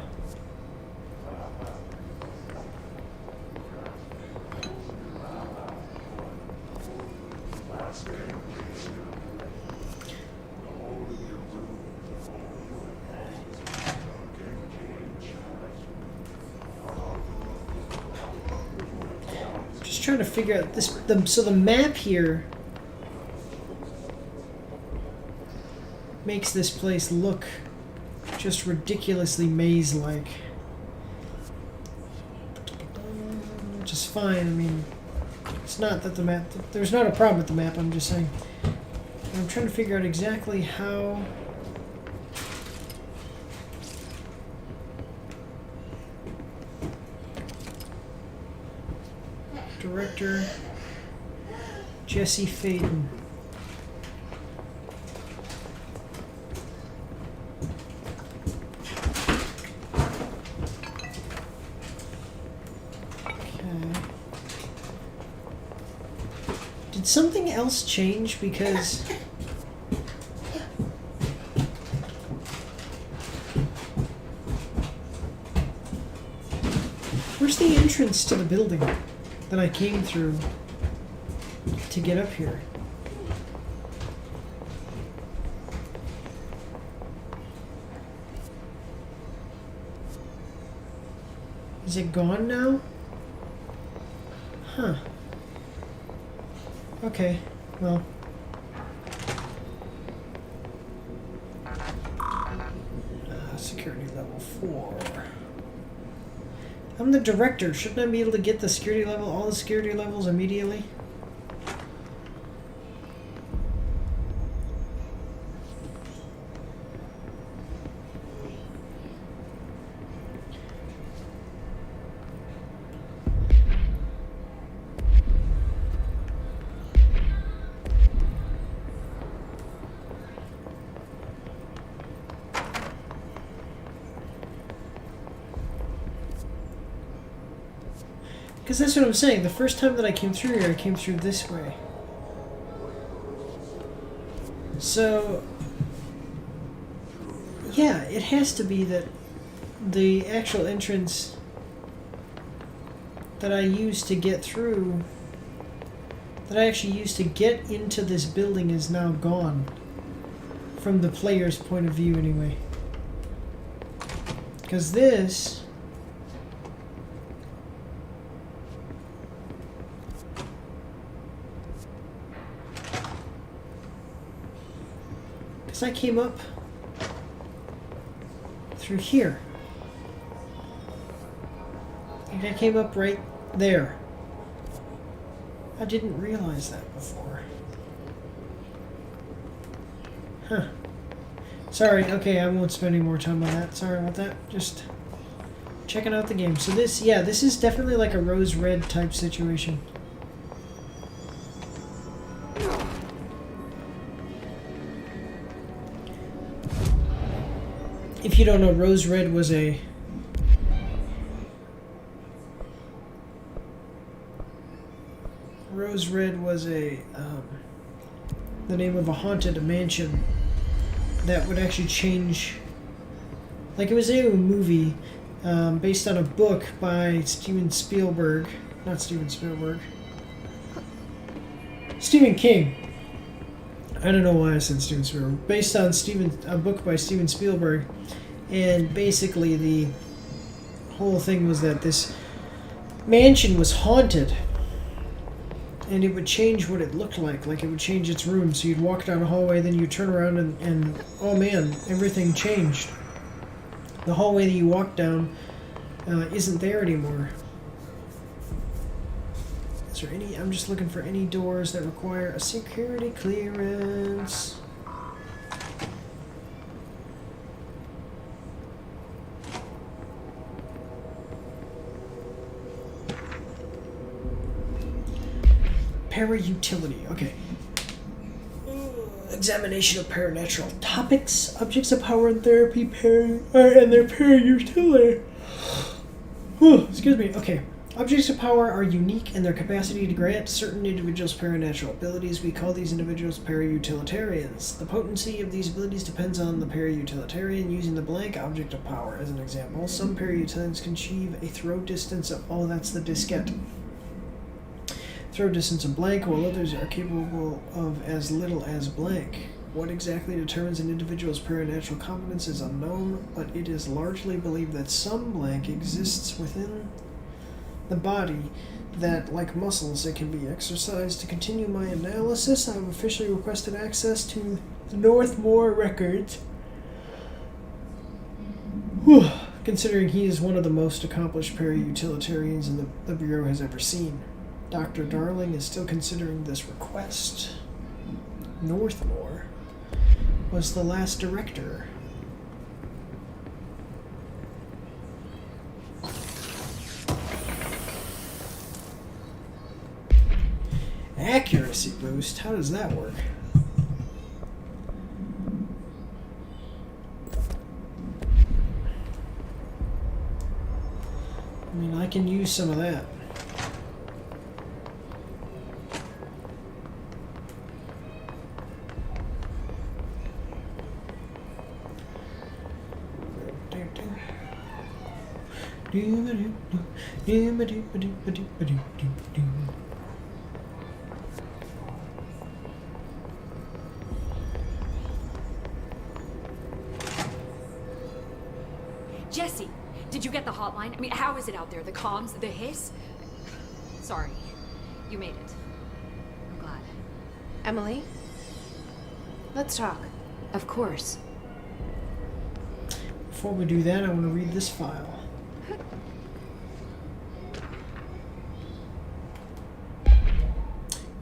Just trying to figure out this. So the map here makes this place look just ridiculously maze-like, which is fine. I mean, it's not that the map. There's not a problem with the map. I'm just saying. I'm trying to figure out exactly how. Director Jesse Faden. Okay. Did something else change? Because where's the entrance to the building that I came through to get up here? Is it gone now? Huh. Okay, well. Security level 4. I'm the director. Shouldn't I be able to get the security level, all the security levels immediately? Because that's what I'm saying. The first time that I came through here, I came through this way. So, yeah, it has to be that the actual entrance that I used to get through, that I actually used to get into this building, is now gone. From the player's point of view, anyway. Because this... I came up through here. And I came up right there. I didn't realize that before. Huh. Sorry, okay, I won't spend any more time on that. Sorry about that. Just checking out the game. So this, yeah, this is definitely like a Rose Red type situation. If you don't know, Rose Red was the name of a haunted mansion that would actually change. Like, it was a movie based on a book by Stephen King. I don't know why I said Steven Spielberg. Based on a book by Steven Spielberg, and basically the whole thing was that this mansion was haunted, and it would change what it looked like. Like, it would change its room. So you'd walk down a hallway, then you'd turn around and oh man, everything changed. The hallway that you walked down isn't there anymore. Is there any... I'm just looking for any doors that require a security clearance. Para-utility, okay. Examination of paranatural topics, objects of power and therapy, and their para-utility. Excuse me, okay. Objects of power are unique in their capacity to grant certain individuals paranatural abilities. We call these individuals para-utilitarians. The potency of these abilities depends on the para-utilitarian. Using the blank object of power as an example, some para-utilitarians can achieve a throw distance of... Oh, that's the diskette. Throw distance of blank, while others are capable of as little as blank. What exactly determines an individual's paranatural competence is unknown, but it is largely believed that some blank exists within the body that, like muscles, it can be exercised. To continue my analysis, I have officially requested access to the Northmore records. Considering he is one of the most accomplished para-utilitarians the Bureau has ever seen. Dr. Darling is still considering this request. Northmore was the last director. Accuracy boost? How does that work? I mean, I can use some of that. Jesse, did you get the hotline? I mean, how is it out there? The comms, the hiss? Sorry, you made it. I'm glad. Emily? Let's talk. Of course. Before we do that, I want to read this file.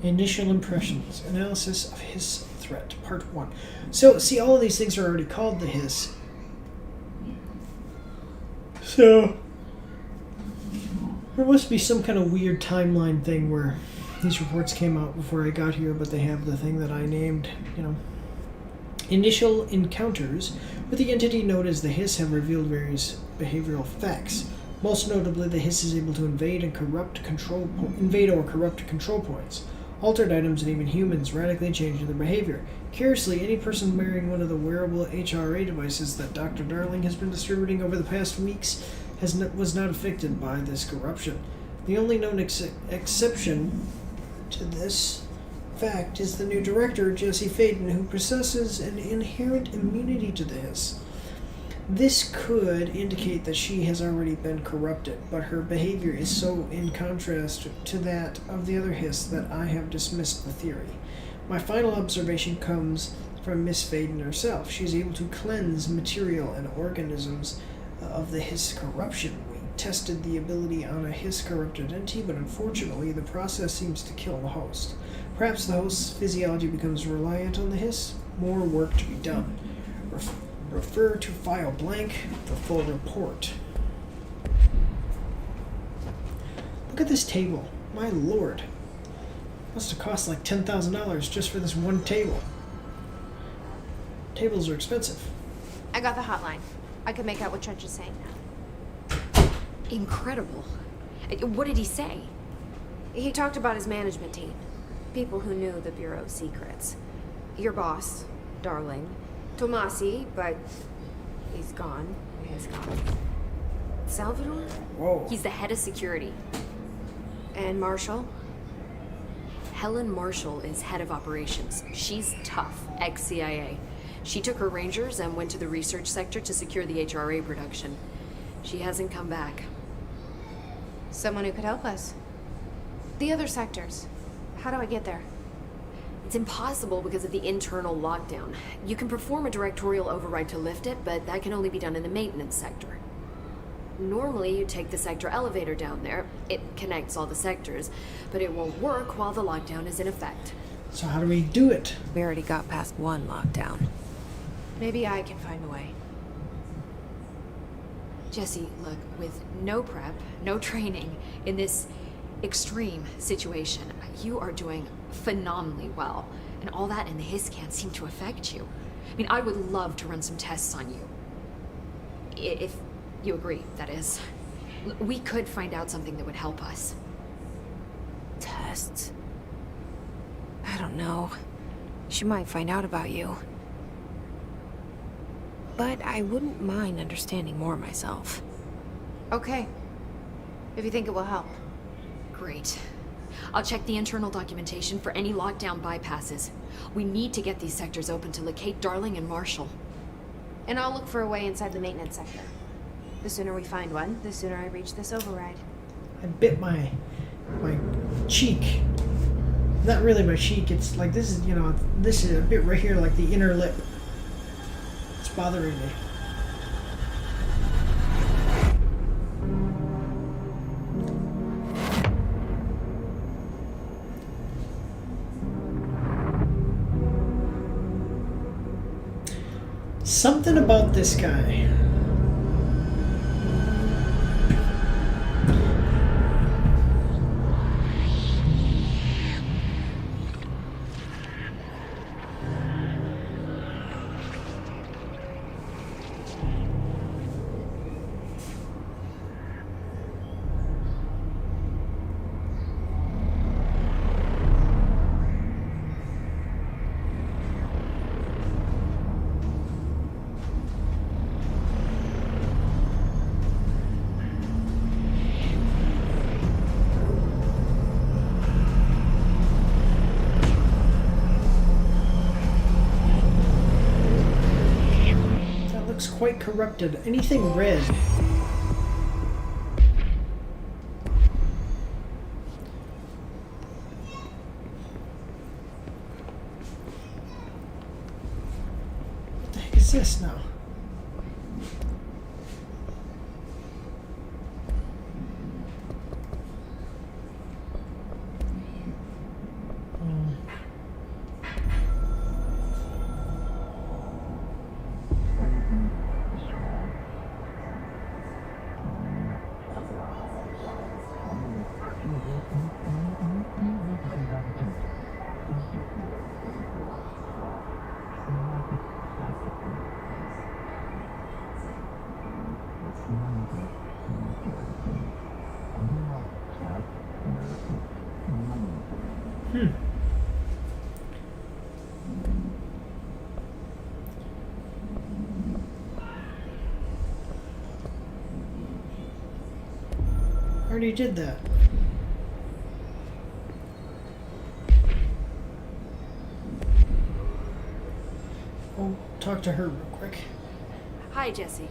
Initial impressions. Analysis of hiss threat. Part 1. So, see, all of these things are already called the hiss. So, there must be some kind of weird timeline thing where these reports came out before I got here, but they have the thing that I named, you know. Initial encounters with the entity known as the hiss have revealed various behavioral facts. Most notably, the hiss is able to invade or corrupt control points. Altered items and even humans radically change their behavior. Curiously, any person wearing one of the wearable HRA devices that Dr. Darling has been distributing over the past weeks was not affected by this corruption. The only known exception to this fact is the new director, Jesse Faden, who possesses an inherent immunity to the hiss. This could indicate that she has already been corrupted, but her behavior is so in contrast to that of the other hiss that I have dismissed the theory. My final observation comes from Miss Faden herself. She is able to cleanse material and organisms of the hiss corruption. We tested the ability on a hiss-corrupted entity, but unfortunately the process seems to kill the host. Perhaps the host's physiology becomes reliant on the hiss. More work to be done. Refer to file blank for full report. Look at this table. My lord. Must have cost like $10,000 just for this one table. Tables are expensive. I got the hotline. I can make out what Trench is saying now. Incredible. What did he say? He talked about his management team. People who knew the Bureau's secrets. Your boss, Darling. Tomasi, but he's gone. He's gone. Salvador? Whoa. He's the head of security. And Marshall? Helen Marshall is head of operations. She's tough, ex-CIA. She took her Rangers and went to the research sector to secure the HRA production. She hasn't come back. Someone who could help us. The other sectors. How do I get there? It's impossible because of the internal lockdown. You can perform a directorial override to lift it, but that can only be done in the maintenance sector. Normally, you take the sector elevator down there. It connects all the sectors, but it won't work while the lockdown is in effect. So how do we do it? We already got past one lockdown. Maybe I can find a way. Jesse, look, with no prep, no training, in this extreme situation, you are doing phenomenally well. And all that and the hiss can't seem to affect you. I mean, I would love to run some tests on you. If you agree, that is. We could find out something that would help us. Tests? I don't know. She might find out about you. But I wouldn't mind understanding more myself. Okay. If you think it will help. Great. I'll check the internal documentation for any lockdown bypasses. We need to get these sectors open to locate Darling and Marshall. And I'll look for a way inside the maintenance sector. The sooner we find one, the sooner I reach this override. I bit my cheek. Not really my cheek. It's like this is, this is a bit right here, like the inner lip. It's bothering me. Something about this guy. Quite corrupted. Anything red? What the heck is this now? Already did that. I'll talk to her real quick. Hi, Jesse.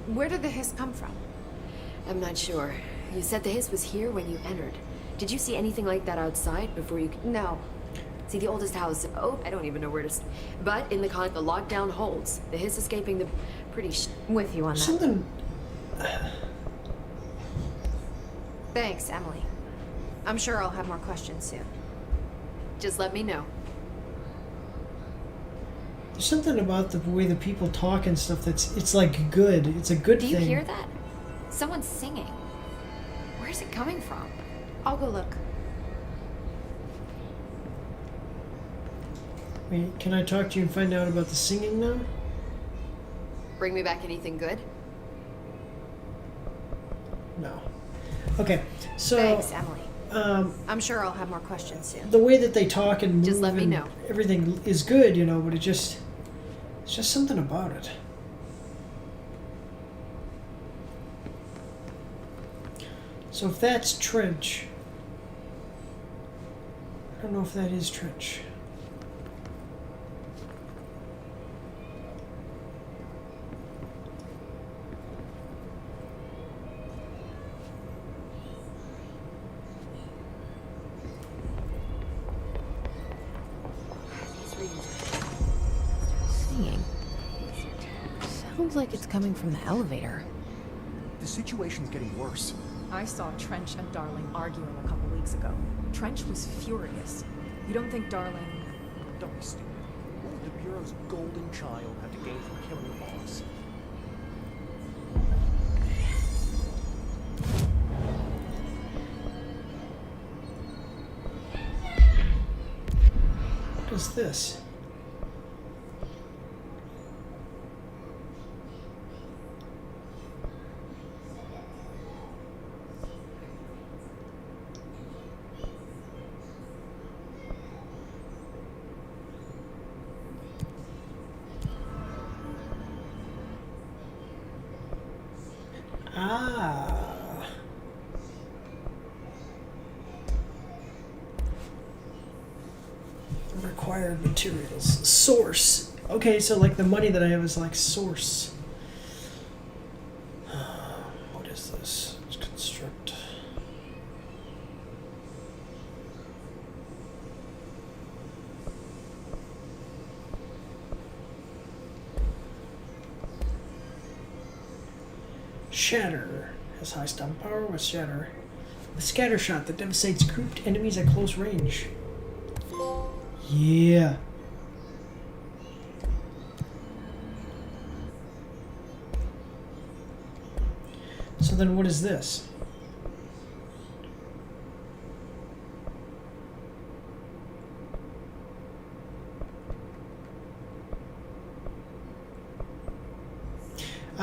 Where did the hiss come from? I'm not sure. You said the hiss was here when you entered. Did you see anything like that outside before you... No. See, the oldest house... Oh, I don't even know where to... But in the lockdown holds. The hiss escaping the... With you on that. Something... Thanks, Emily. I'm sure I'll have more questions soon. Just let me know. There's something about the way the people talk and stuff it's like good. It's a good thing. Do you hear that? Someone's singing. Where's it coming from? I'll go look. Wait, can I talk to you and find out about the singing now? Bring me back anything good? No. Okay, so... Thanks, Emily. I'm sure I'll have more questions soon. The way that they talk and move Just let me and know. everything is good, but it's just something about it. So if that's Trench, I don't know if that is Trench. Sounds like it's coming from the elevator. The situation's getting worse. I saw Trench and Darling arguing a couple weeks ago. Trench was furious. You don't think Darling... Don't be stupid. What would the Bureau's golden child have to gain from killing the boss? What is this? Ah. Required materials. Source. Okay, so like the money that I have is like source. What is this? Let's construct. Shatter has high stun power with Shatter. The scatter shot that devastates grouped enemies at close range. Yeah. So then what is this?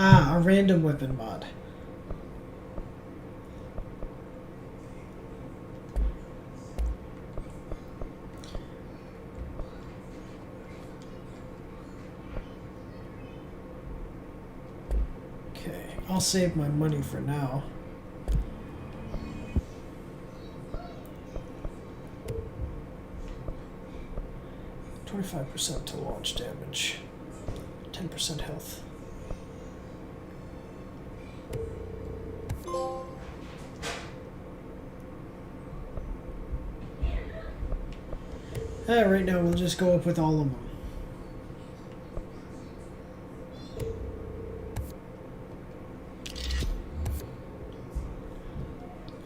Ah, a random weapon mod. Okay, I'll save my money for now. %25 to launch damage, 10% health. Right now we'll just go up with all of them.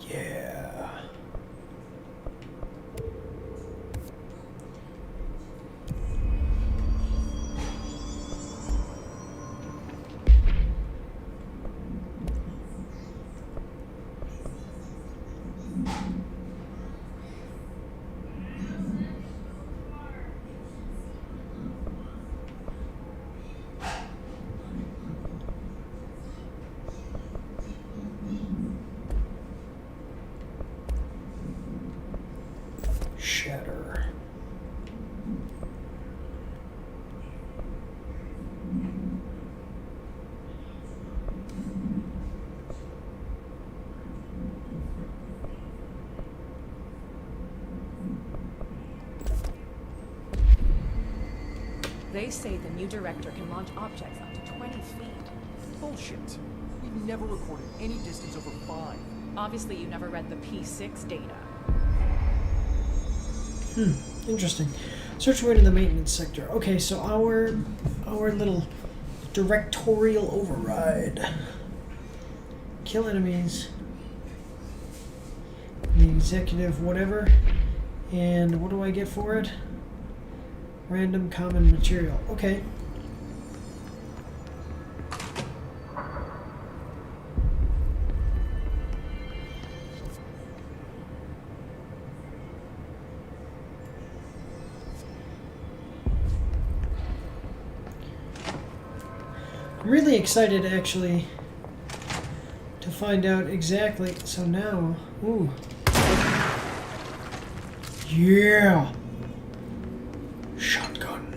Yeah. Shatter. They say the new director can launch objects up to 20 feet. Bullshit. We've never recorded any distance over 5. Obviously, you never read the P6 data. Interesting. Search word in the maintenance sector. Okay, so our little directorial override. Kill enemies. The executive whatever. And what do I get for it? Random common material. Okay. I'm really excited actually to find out exactly. So now, ooh. Yeah. Shotgun.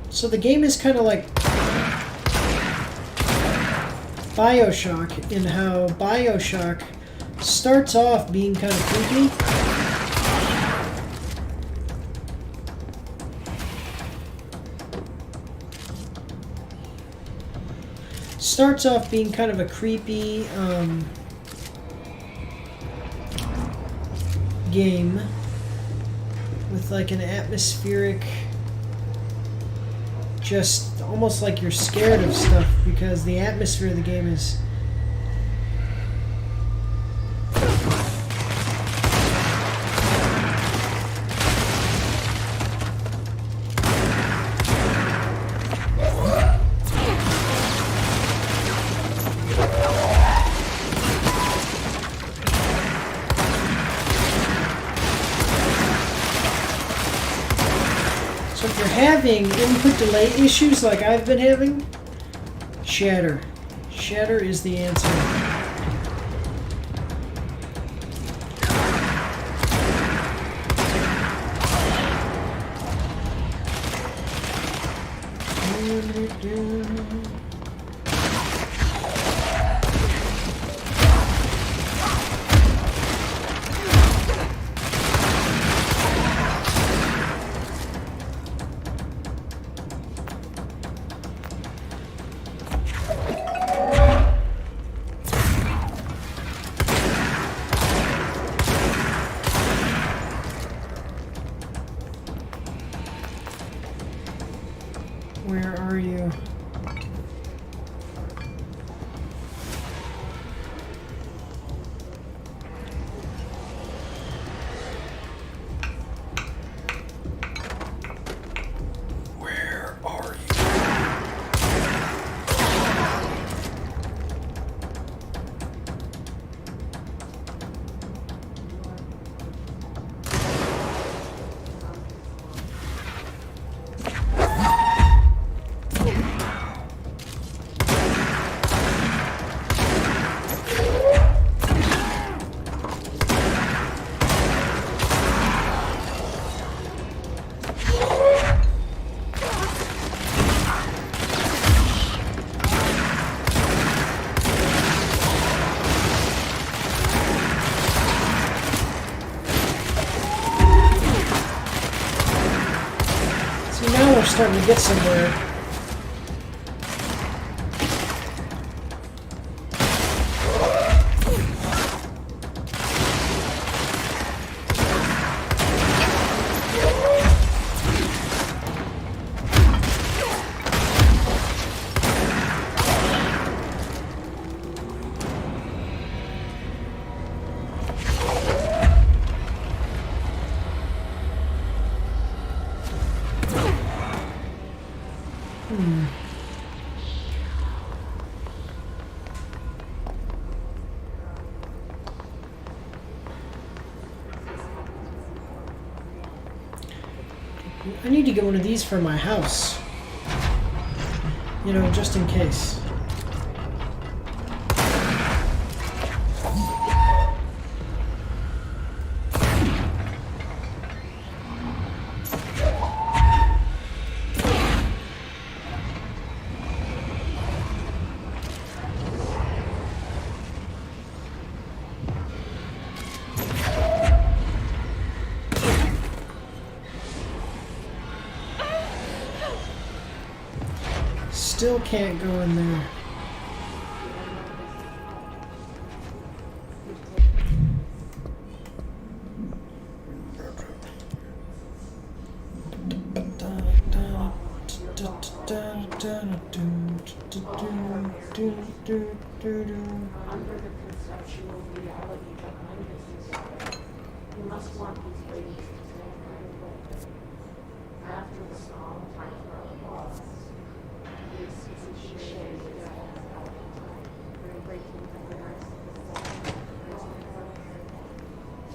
So the game is kind of like BioShock in how BioShock starts off being kind of creepy. Starts off being kind of a creepy game with like an atmospheric, just almost like you're scared of stuff because the atmosphere of the game is having input delay issues like I've been having. Shatter. Shatter is the answer. Where are you? Where are you? Now we're starting to get somewhere. I need to get one of these for my house. You know, just in case. Still can't go in there. Under the conceptual reality behind this, you must want these ladies to stand right away. After the song, time for applause. This is a shade of breaking the rest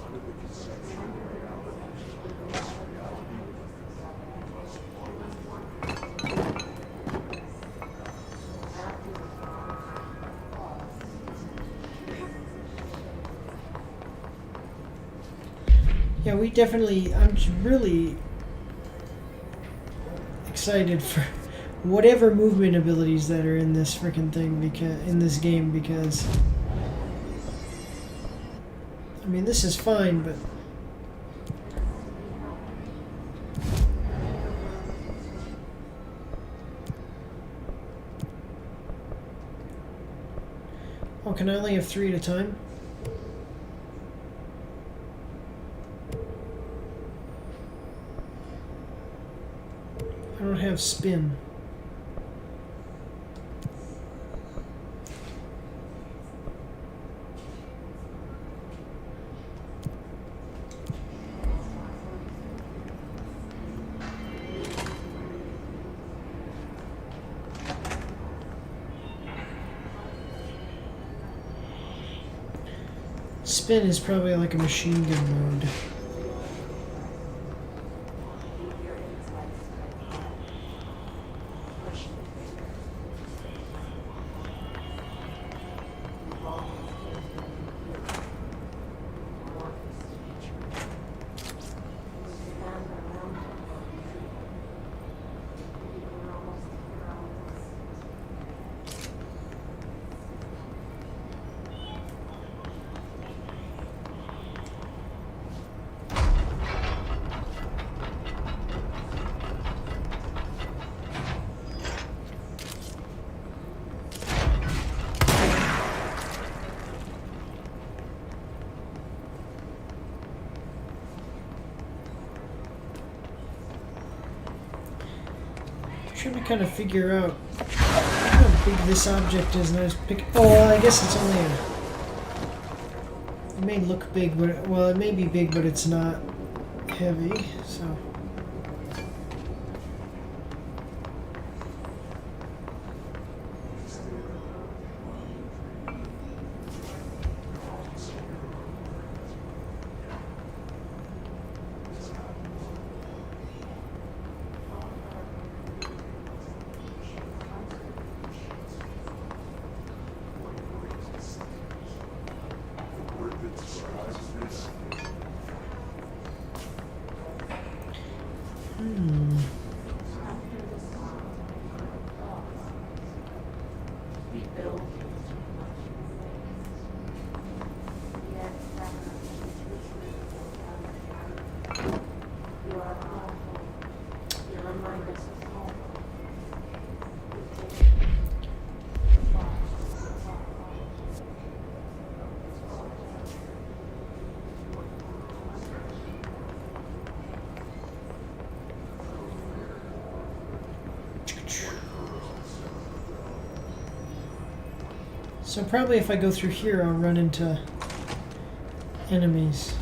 under the conceptual reality. Yeah, we definitely, I'm really excited for whatever movement abilities that are in this freaking thing, because in this game, because mean, this is fine, but... Oh, can I only have 3 at a time? I don't have spin. Spin is probably like a machine gun mode. Trying to kind of figure out how big this object is, and I was picking. Oh, well, I guess it's only a. It may look big, but well, it may be big, but it's not heavy. So. So probably if I go through here, I'll run into enemies.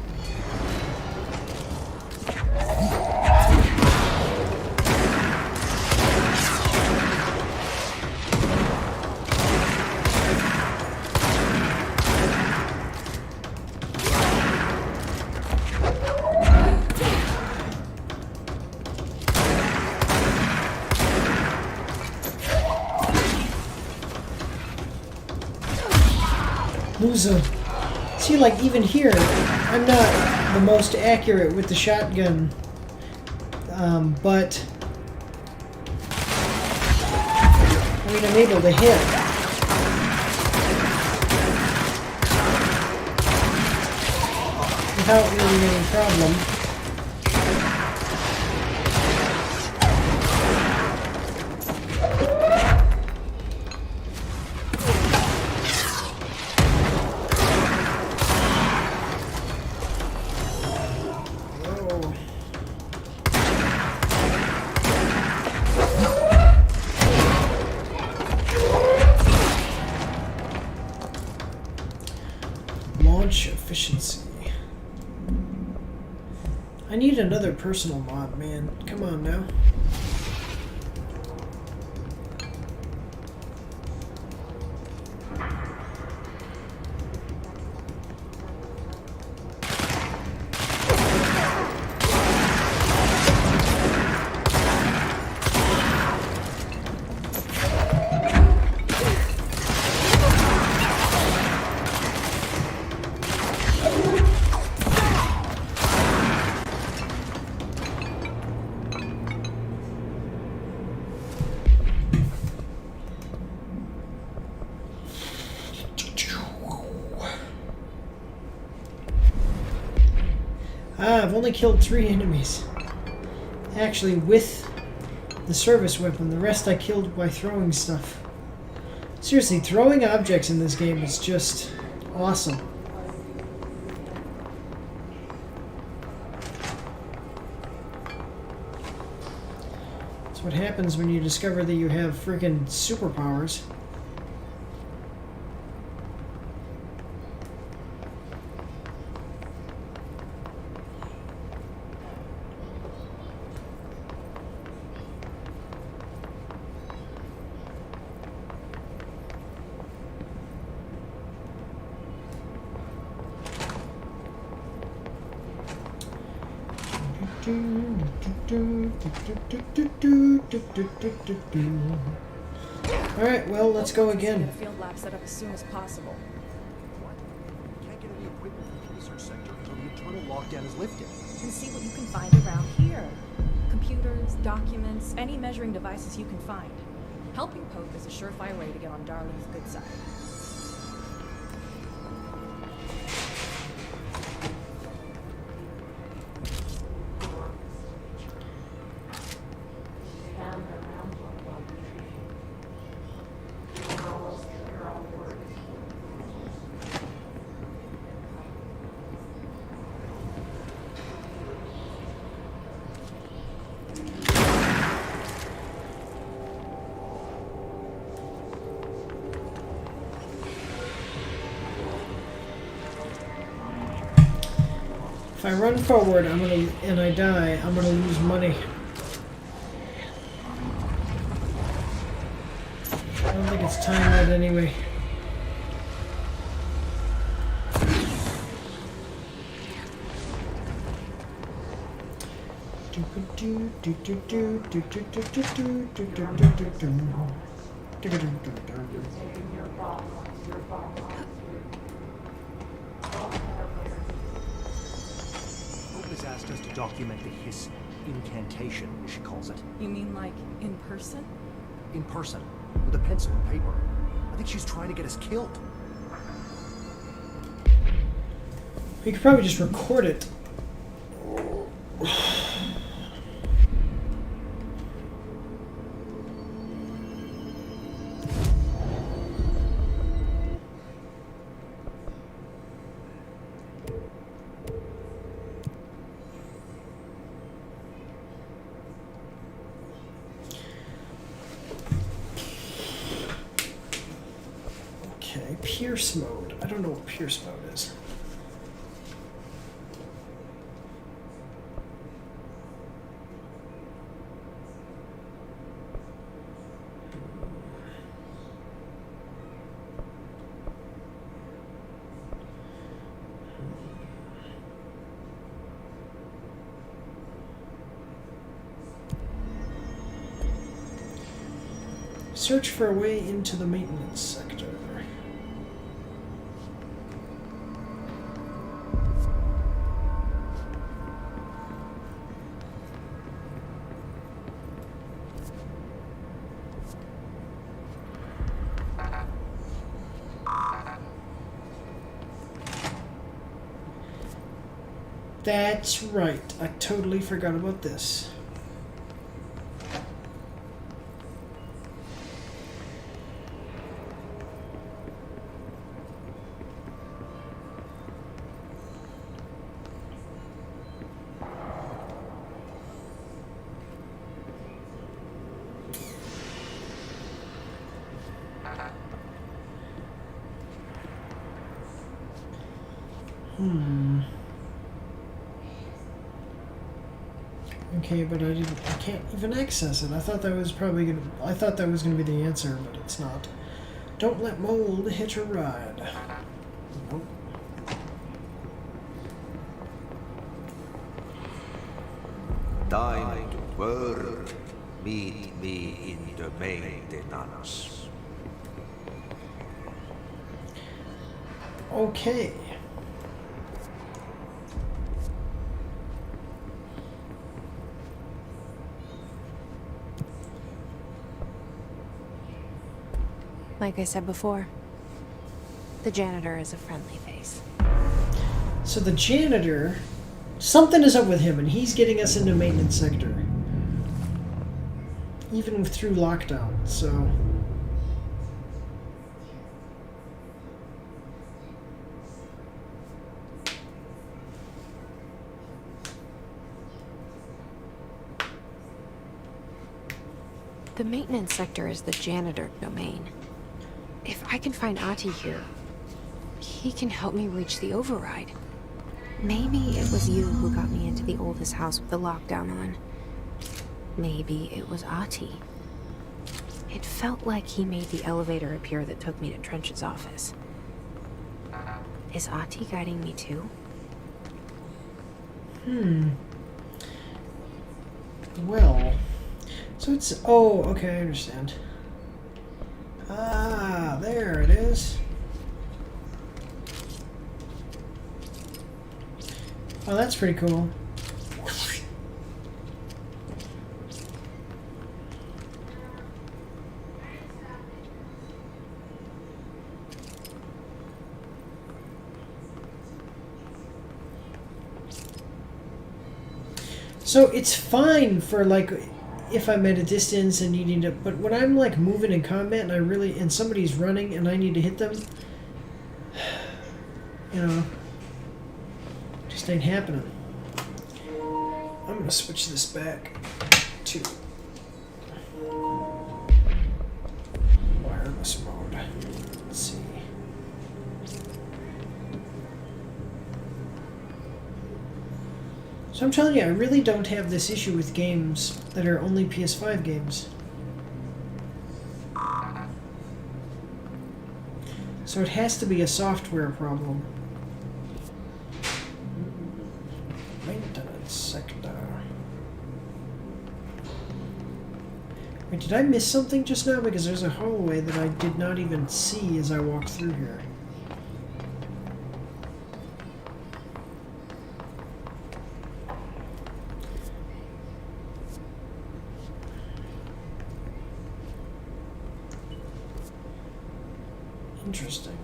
Loser. See, like, even here, I'm not the most accurate with the shotgun, but I mean, I'm able to hit. Without really any problem. Efficiency. I need another personal mod, man. Come on now. Ah, I've only killed 3 enemies. Actually, with the service weapon. The rest I killed by throwing stuff. Seriously, throwing objects in this game is just awesome. That's what happens when you discover that you have freaking superpowers. Alright, well, let's go again. Get a field lab set up as soon as possible. What? We can't get any equipment from the research sector until the internal lockdown is lifted. And see what you can find around here. Computers, documents, any measuring devices you can find. Helping Pope is a surefire way to get on Darling's good side. And around what almost their own words. If I run forward, and I die, I'm gonna lose money. I don't think it's time that anyway. Hope has asked us to document his incantation, she calls it. You mean like in person? In person, with a pencil and paper. I think she's trying to get us killed. We could probably just record it. Okay, Pierce mode. I don't know what Pierce mode is. Search for a way into the maintenance sector. That's right. I totally forgot about this. Okay, but I can't even access it. I thought that was gonna be the answer, but it's not. Don't let mold hitch a ride. Nope. Time to work. Meet me in the maintenance. Okay. Like I said before, the janitor is a friendly face. So the janitor Something is up with him, and he's getting us into maintenance sector. Even through lockdown, so... The maintenance sector is the janitor domain. If I can find Ahti here, he can help me reach the override. Maybe it was you who got me into the oldest house with the lockdown on. Maybe it was Ahti. It felt like he made the elevator appear that took me to Trench's office. Is Ahti guiding me too? Well... So it's... Oh, okay, I understand. Ah, there it is. Oh, that's pretty cool. So it's fine for, like, if I'm at a distance and needing to, but when I'm like moving in combat and somebody's running and I need to hit them, you know, just ain't happening. I'm gonna switch this back to wireless mode. Let's see. So I'm telling you, I really don't have this issue with games that are only PS5 games. So it has to be a software problem. Maintenance sector. Wait, did I miss something just now? Because there's a hallway that I did not even see as I walked through here. Interesting.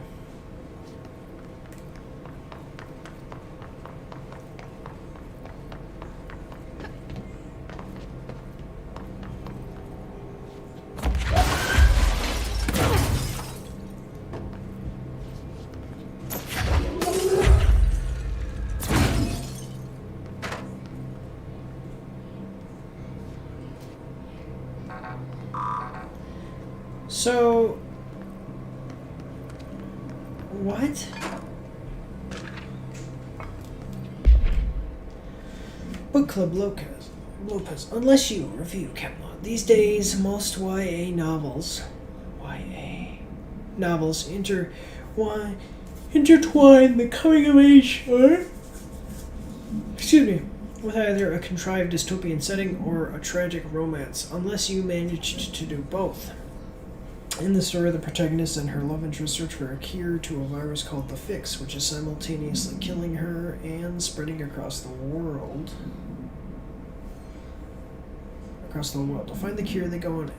So... What? Book Club Lopez. Unless you review Camelot. These days, most YA novels intertwine the coming-of-age story. Excuse me. With either a contrived dystopian setting or a tragic romance, unless you managed to do both. In the story, the protagonist and her love interest search for a cure to a virus called the Fix, which is simultaneously killing her and spreading across the world. To find the cure, they go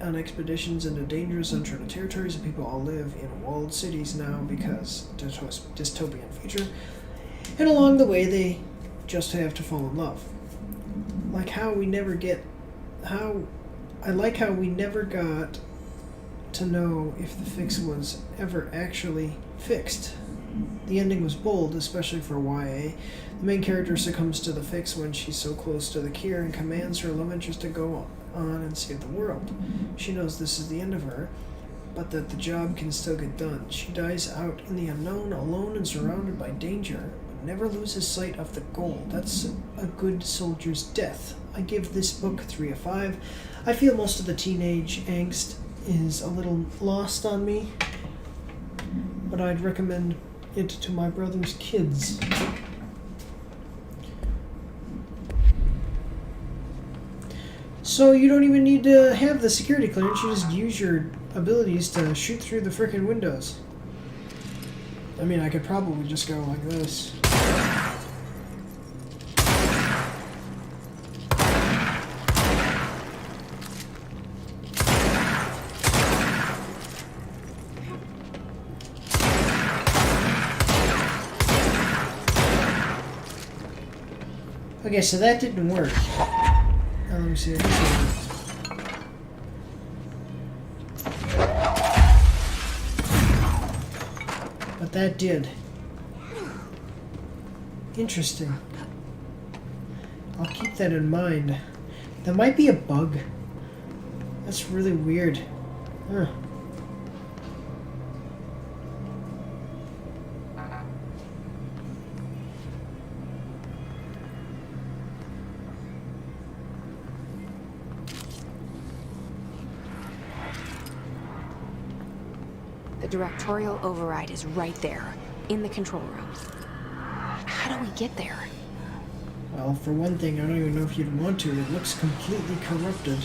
on expeditions into dangerous, uncharted territories, and people all live in walled cities now because dystopian future. And along the way, they just have to fall in love. I like how we never got to know if the fix was ever actually fixed. The ending was bold, especially for YA. The main character succumbs to the fix when she's so close to the cure and commands her love interest to go on and save the world. She knows this is the end of her, but that the job can still get done. She dies out in the unknown, alone and surrounded by danger, but never loses sight of the goal. That's a good soldier's death. I give this book 3 of 5. I feel most of the teenage angst is a little lost on me, but I'd recommend it to my brother's kids. So you don't even need to have the security clearance, you just use your abilities to shoot through the frickin' windows. I mean, I could probably just go like this. Okay, so that didn't work. Let me see. But that did. Interesting. I'll keep that in mind. That might be a bug. That's really weird. Huh. The directorial override is right there, in the control room. How do we get there? Well, for one thing, I don't even know if you'd want to. It looks completely corrupted.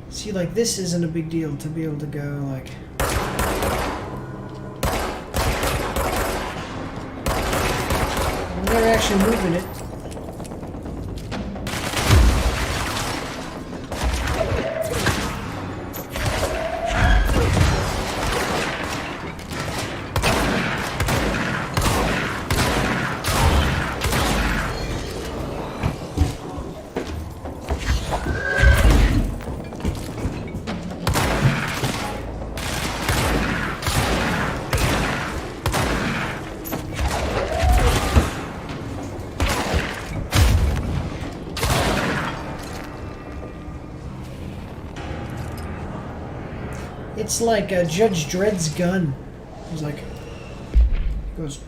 See, like, this isn't a big deal to be able to go, like... They're actually moving it. It's like Judge Dredd's gun. He's like, goes,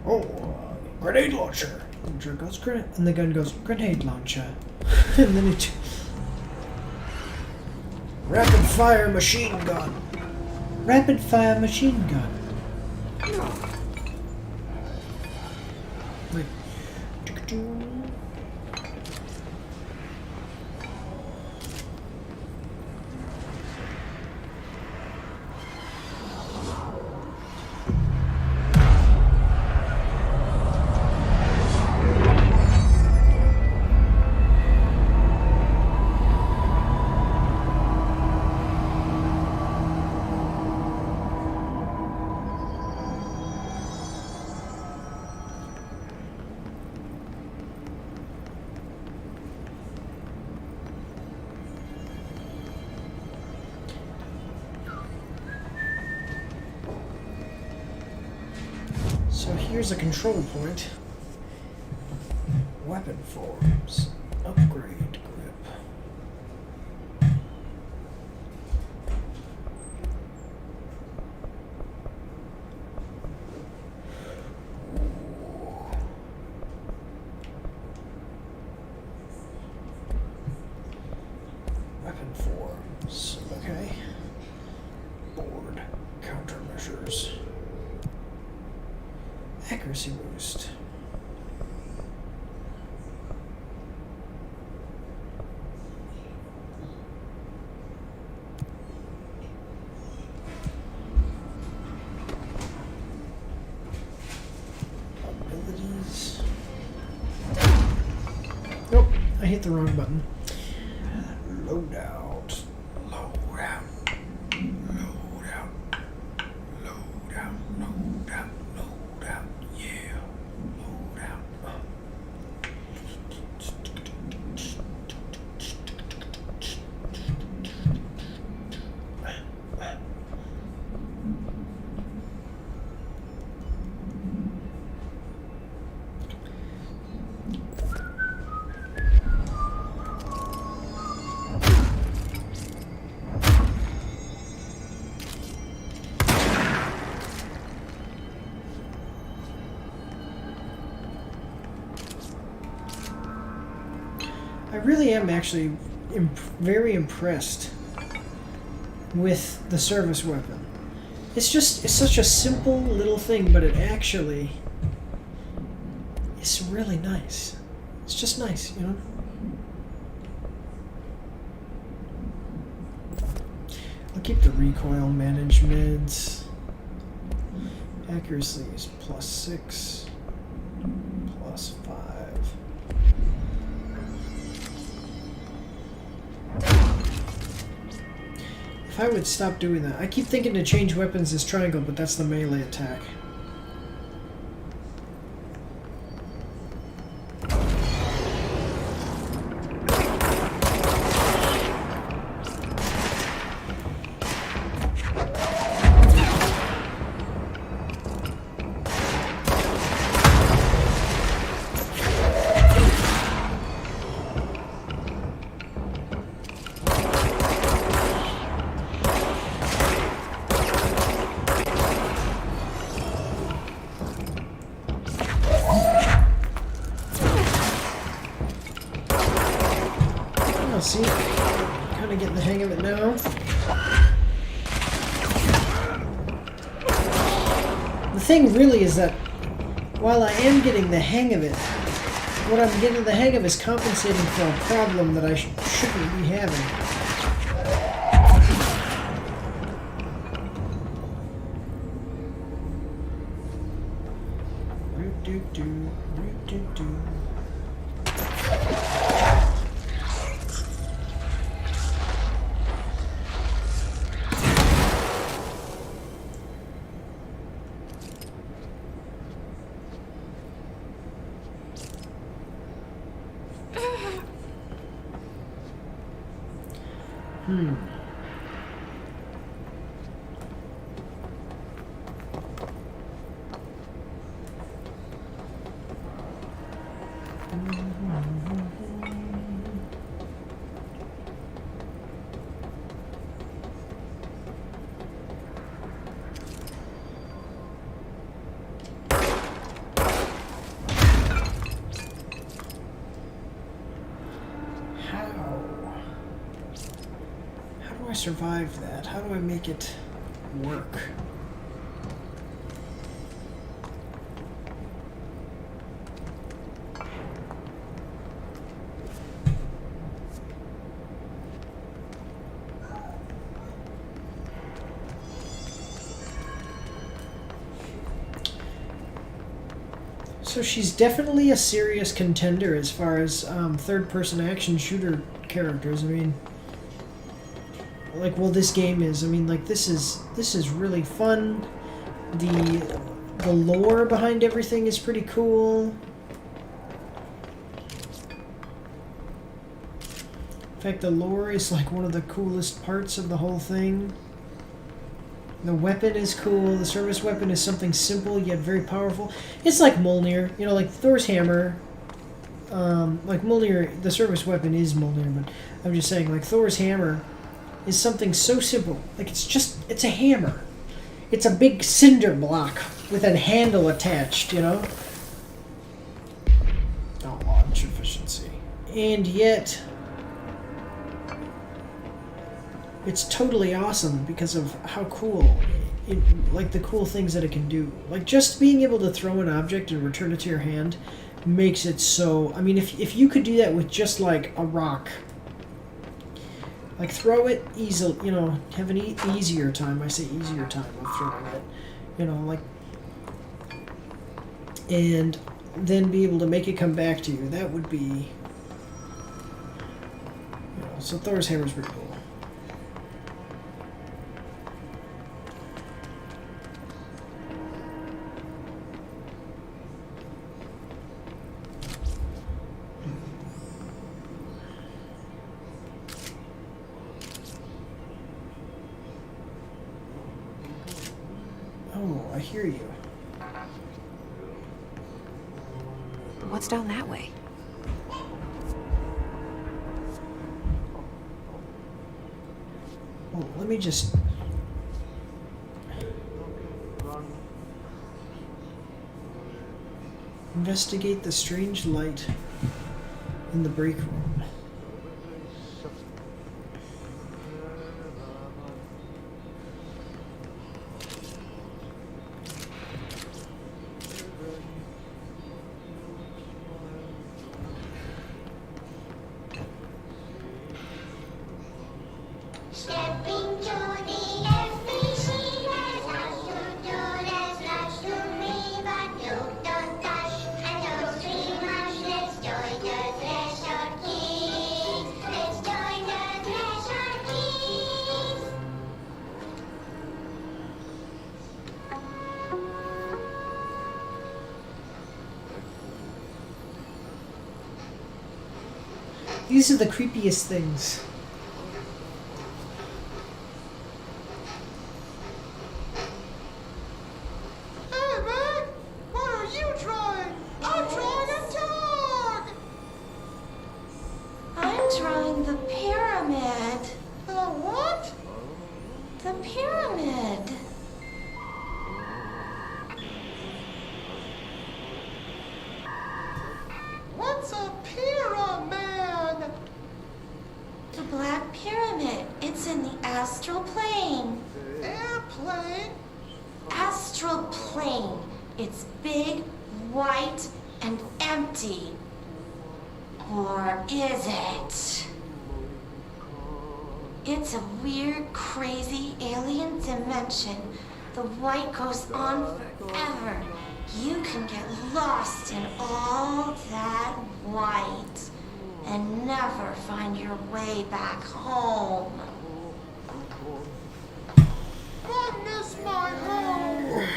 oh, grenade launcher. And Dredd goes, grenade, and the gun goes, grenade launcher. And then it, rapid fire machine gun. Rapid fire machine gun. Like, so here's a control point. Weapon forms. Upgrade grip. Weapon forms. Okay. Board. Countermeasures. Accuracy boost. Abilities. Nope, I hit the wrong button. Loadout. Loadout. Loadout. Loadout. Loadout. Loadout. Yeah. Loadout. I really am actually very impressed with the service weapon. It's such a simple little thing, but it actually is really nice. It's just nice, you know? I'll keep the recoil management. Accuracy is +6, +5. If I would stop doing that. I keep thinking to change weapons as triangle, but that's the melee attack. See, kind of getting the hang of it now. The thing really is that while I am getting the hang of it, what I'm getting the hang of is compensating for a problem that I shouldn't be having. Root-doo-doo, root-doo-doo. How do I survive that? How do I make it work? So she's definitely a serious contender as far as third-person action shooter characters. I mean, like, well, this game is. I mean, like, this is really fun. The lore behind everything is pretty cool. In fact, the lore is like one of the coolest parts of the whole thing. The weapon is cool. The service weapon is something simple yet very powerful. It's like Mjolnir, you know, like Thor's hammer. Like Mjolnir, the service weapon is Mjolnir, but I'm just saying, like, Thor's hammer is something so simple. Like, it's a hammer. It's a big cinder block with a handle attached, you know? Don't launch efficiency. And yet, it's totally awesome because of how cool, like the cool things that it can do. Like, just being able to throw an object and return it to your hand makes it so... I mean, if you could do that with just, like, a rock, like, throw it easily, you know, have an easier time. I say easier time of throwing it, you know, like, and then be able to make it come back to you. That would be, you know, so Thor's hammer's pretty cool. Oh, I hear you. What's down that way? Well, let me just... investigate the strange light in the break room. Stepping to These are the creepiest things. Hey, man! What are you drawing? I'm drawing a dog! I'm drawing the pyramid. The what? The pyramid. What's a pyramid? The Black Pyramid. It's in the astral plane. Airplane? Astral plane. It's big, white, and empty. Or is it? It's a weird, crazy alien dimension. The white goes on forever. You can get lost in all that white and never find your way back home. I miss my home!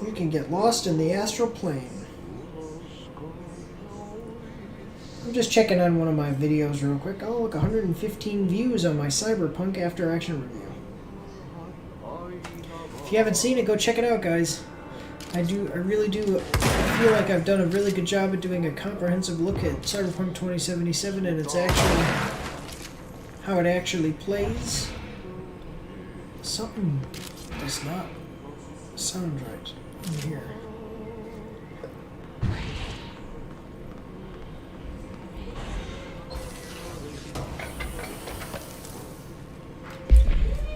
You can get lost in the astral plane. I'm just checking on one of my videos real quick. Oh, look, 115 views on my Cyberpunk After Action review. If you haven't seen it, go check it out, guys. I really do feel like I've done a really good job at doing a comprehensive look at Cyberpunk 2077 and its actually how it actually plays. Something does not sound right in here.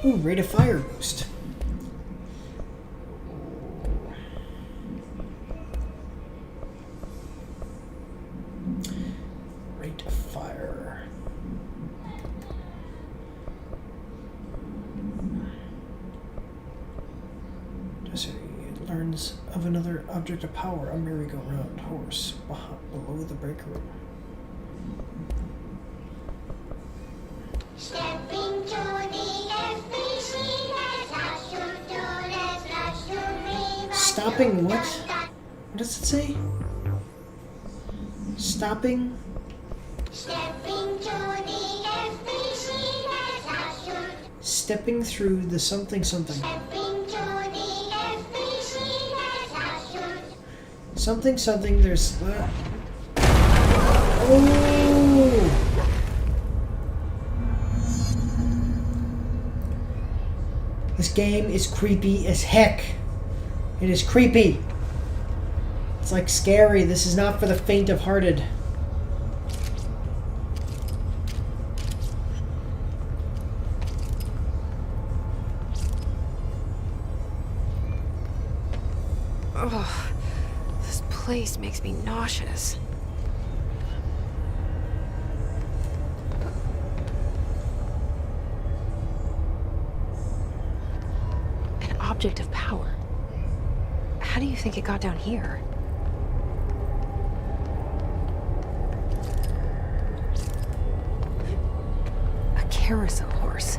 Ooh, rate of fire boost. Rate of fire. Just it learns of another object of power, a merry-go-round horse below the break room. Stepping to the FBC, let's rush to do, let's rush to be. Stopping what? What does it say? Stopping? Stepping to the FBC, let's rush to. Stepping through the something something. Stepping to the FBC, let's rush to. Something something, there's... Oh! This game is creepy as heck. It is creepy. It's like scary. This is not for the faint of hearted. Ugh, this place makes me nauseous. An object of power. How do you think it got down here? A carousel horse.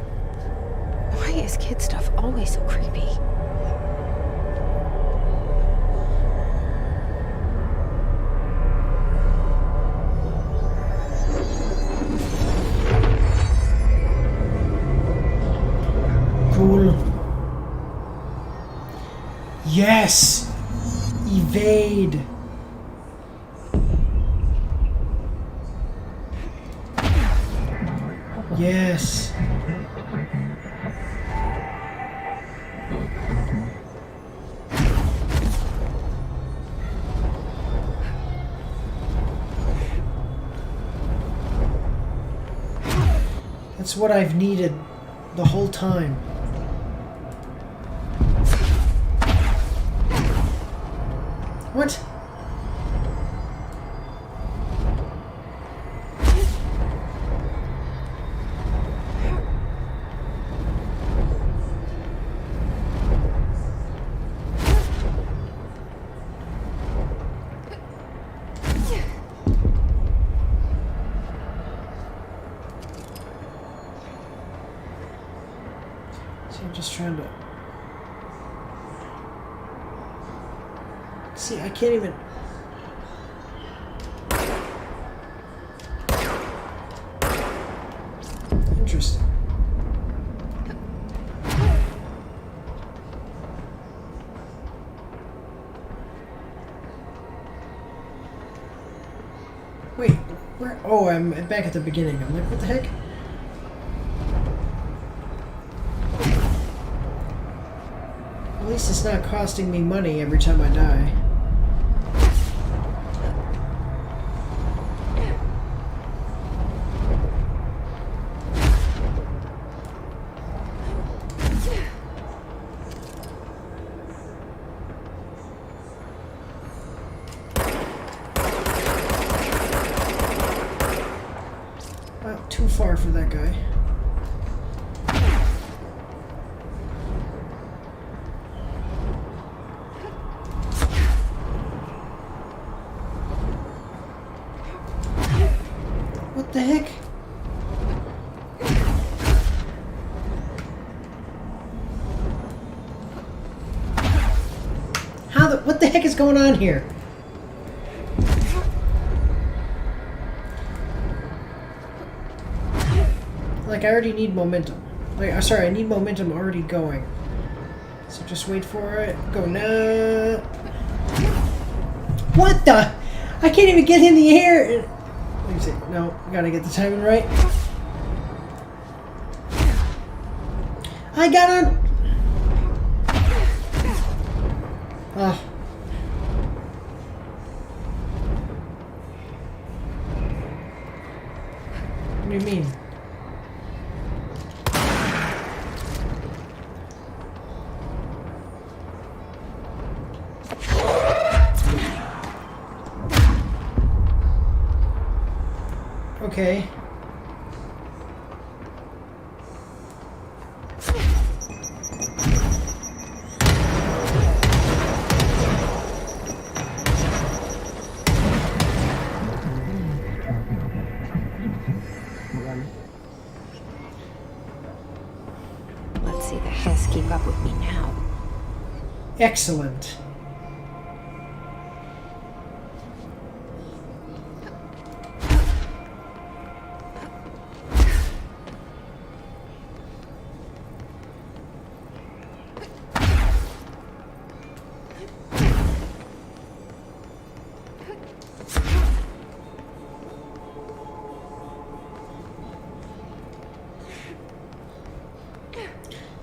Why is kid stuff always so creepy? Cool. Yes! Evade! Yes! That's what I've needed the whole time. What? So I'm just trying to See, I can't even... Interesting. Wait, where? Oh, I'm back at the beginning. I'm like, what the heck? At least it's not costing me money every time I die. Wow, too far for that guy. What the heck? What the heck is going on here? Like, I already need momentum. Like, sorry, I need momentum already going. So just wait for it. Go now. What the? I can't even get in the air. Let me see. No, gotta get the timing right. I got on. Oh. What do you mean? Okay. Let's see the Hess keep up with me now. Excellent.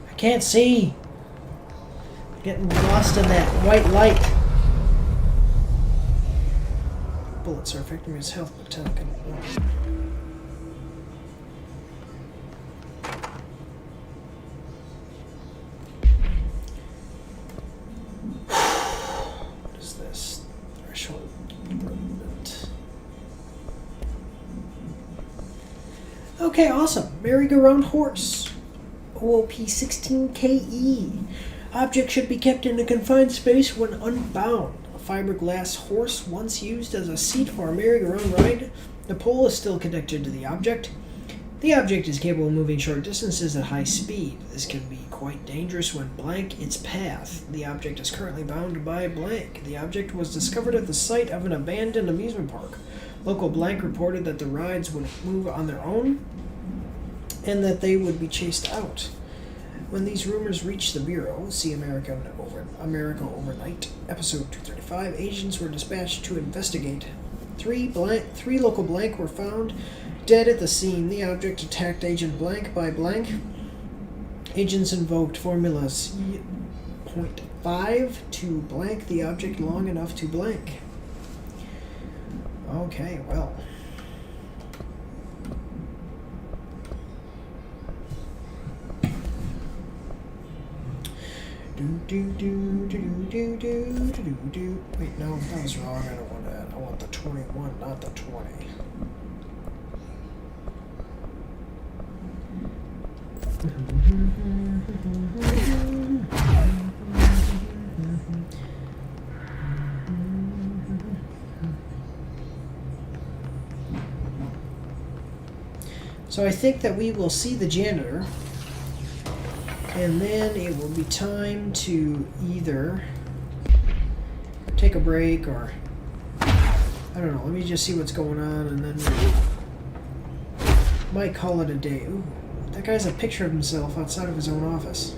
I can't see. Getting lost in that white light. Bullets are affecting his health, but can. What is this? Threshold improvement. Okay, awesome. Merry-go-round horse. OOP 16KE. Object should be kept in a confined space when unbound. A fiberglass horse once used as a seat for a merry-go-round ride. The pole is still connected to the object. The object is capable of moving short distances at high speed. This can be quite dangerous when blank its path. The object is currently bound by blank. The object was discovered at the site of an abandoned amusement park. Local blank reported that the rides would move on their own and that they would be chased out. When these rumors reached the Bureau, see America Overnight, episode 235, agents were dispatched to investigate. Three local blank were found dead at the scene. The object attacked Agent Blank by blank. Agents invoked formula C.5 to blank the object long enough to blank. Okay, well. Wait, no, that was wrong. I don't want that. I want the 21, not the 20. So I think that we will see the janitor. And then it will be time to either take a break, or I don't know. Let me just see what's going on, and then might call it a day. Ooh, that guy has a picture of himself outside of his own office.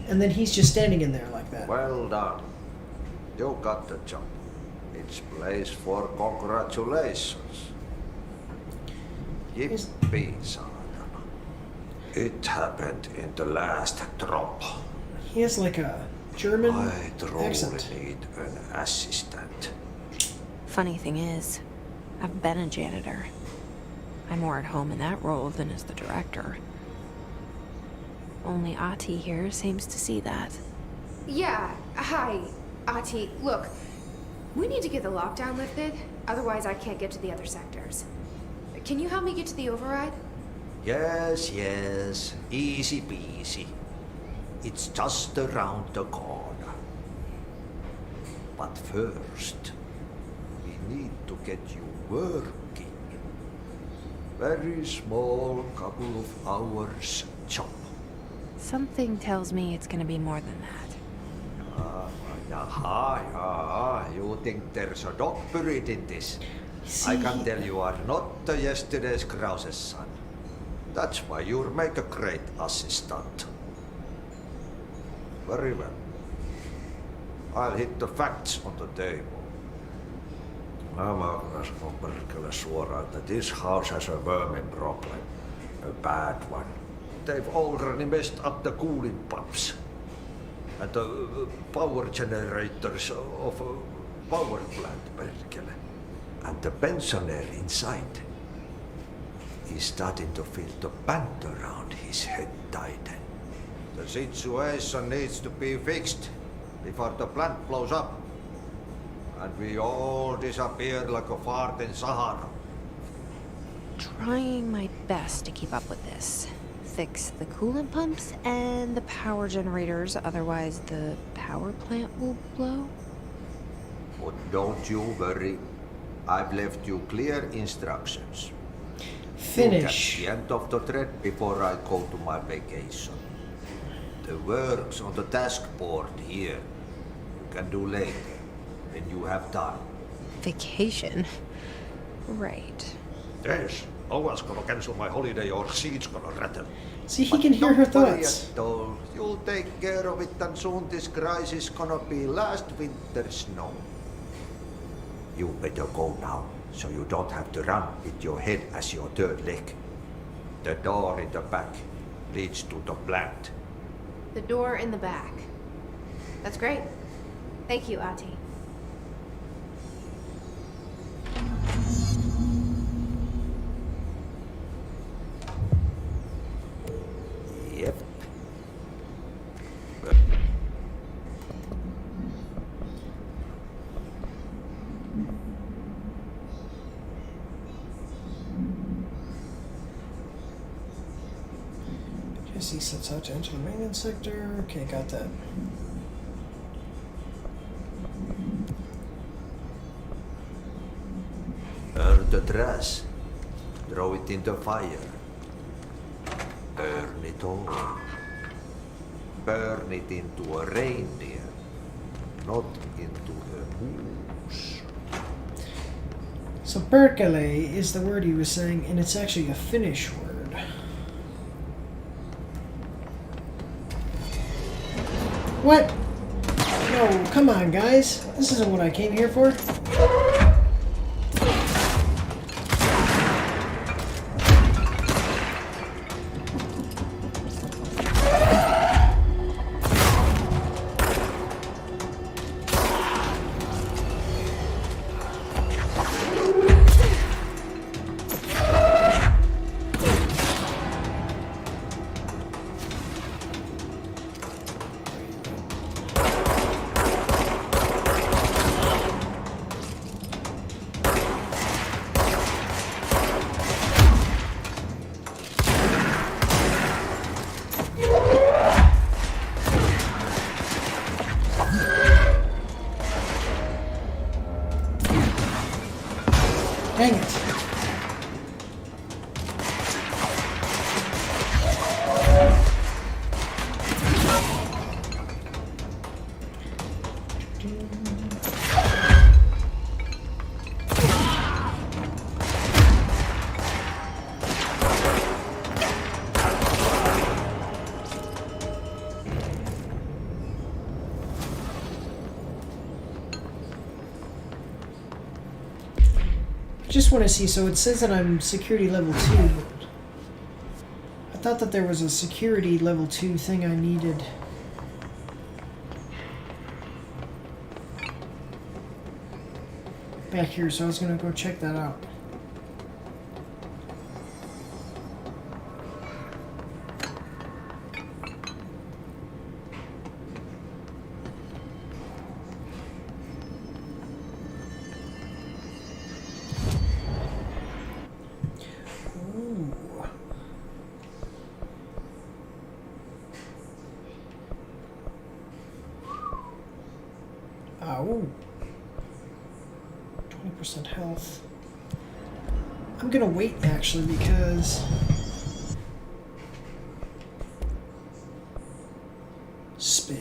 And then he's just standing in there like that. Well done. You got the job. It's place for congratulations. Yippee, son. It happened in the last drop. He has like a German I truly accent. need an assistant. Funny thing is, I've been a janitor. I'm more at home in that role than as the director. Only Ahti here seems to see that. Yeah, hi, Ahti. Look, we need to get the lockdown lifted, otherwise I can't get to the other sectors. Can you help me get to the override? Yes, yes. Easy peasy. It's just around the corner. But first, we need to get you working. Very small, couple of hours job. Something tells me it's gonna be more than that. You think there's a dog buried in this? See, I can tell you are not yesterday's Krause's son. That's why you'll make a great assistant. Very well. I'll hit the facts on the table. Nämä on perkele suoraan, that this house has a vermin problem. A bad one. They've already messed up the cooling pumps. And the power generators of a power plant, perkele. And the pensioner inside. He's starting to feel the band around his head tighten. The situation needs to be fixed before the plant blows up. And we all disappear like a fart in Sahara. Trying my best to keep up with this. Fix the coolant pumps and the power generators, otherwise the power plant will blow. But don't you worry. I've left you clear instructions. Finish. You catch the end of the thread before I go to my vacation. The work's on the task board here. You can do later, when you have time. Vacation? Right. Yes, no one's gonna cancel my holiday or seat's gonna rattle. See, he can hear her Don't worry thoughts. at all. You'll take care of it, and soon this crisis gonna be last winter's snow. You better go now, so you don't have to run with your head as your third leg. The door in the back leads to the plant. The door in the back. That's great. Thank you, Ahti. Yep. Jesse sets out to enter the maintenance sector. Okay, got that. Burn the trash. Throw it in the fire. Burn it all. Burn it into a reindeer, not into a moose. So Berkele is the word he was saying, and it's actually a Finnish word. What? No, come on, guys. This isn't what I came here for. Dang it. just want to see. So it says that I'm security level 2. But I thought that there was a security level 2 thing I needed. Back here, so I was gonna go check that out. Ooh. 20% health. I'm gonna wait actually because spin.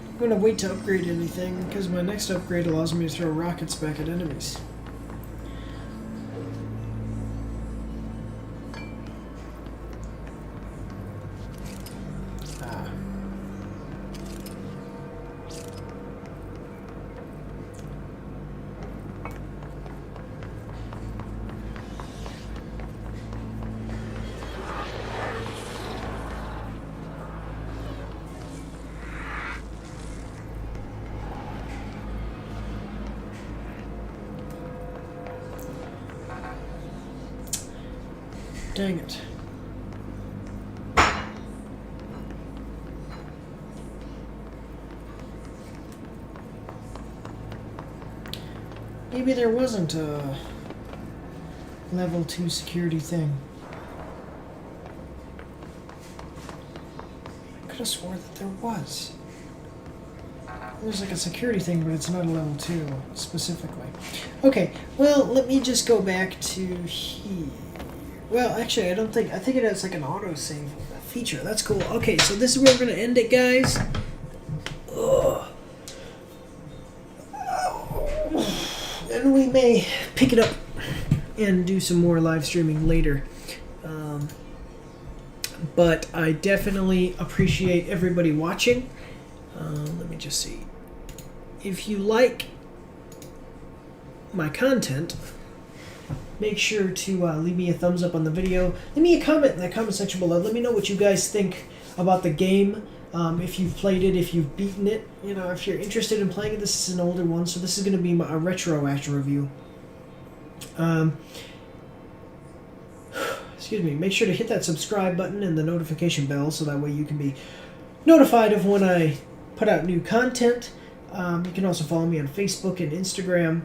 I'm gonna wait to upgrade anything because my next upgrade allows me to throw rockets back at enemies. Dang it. Maybe there wasn't a level 2 security thing. I could have swore that there was. There's like a security thing, but it's not a level 2 specifically. Okay, well, let me just go back to here. Well, actually, I think it has like an autosave feature. That's cool. Okay, so this is where we're going to end it, guys. Ugh. And we may pick it up and do some more live streaming later. But I definitely appreciate everybody watching. Let me just see. If you like my content, make sure to leave me a thumbs up on the video. Leave me a comment in the comment section below. Let me know what you guys think about the game. If you've played it, if you've beaten it. You know, if you're interested in playing it, this is an older one, so this is going to be a retro action review. Excuse me. Make sure to hit that subscribe button and the notification bell so that way you can be notified of when I put out new content. You can also follow me on Facebook and Instagram.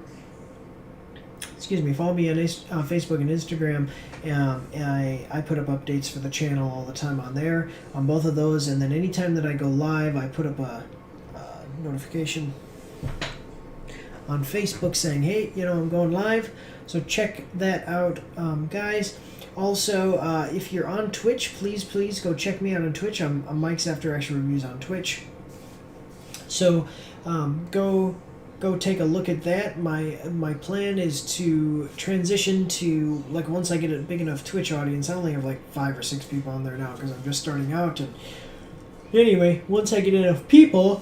Excuse me, follow me on Facebook and Instagram. I put up updates for the channel all the time on there, on both of those. And then anytime that I go live, I put up a notification on Facebook saying, hey, you know, I'm going live. So check that out, guys. Also, if you're on Twitch, please go check me out on Twitch. I'm Mike's After Action Reviews on Twitch. So go take a look at that. My plan is to transition to, like, once I get a big enough Twitch audience. I only have like 5 or 6 people on there now because I'm just starting out. And anyway, once I get enough people,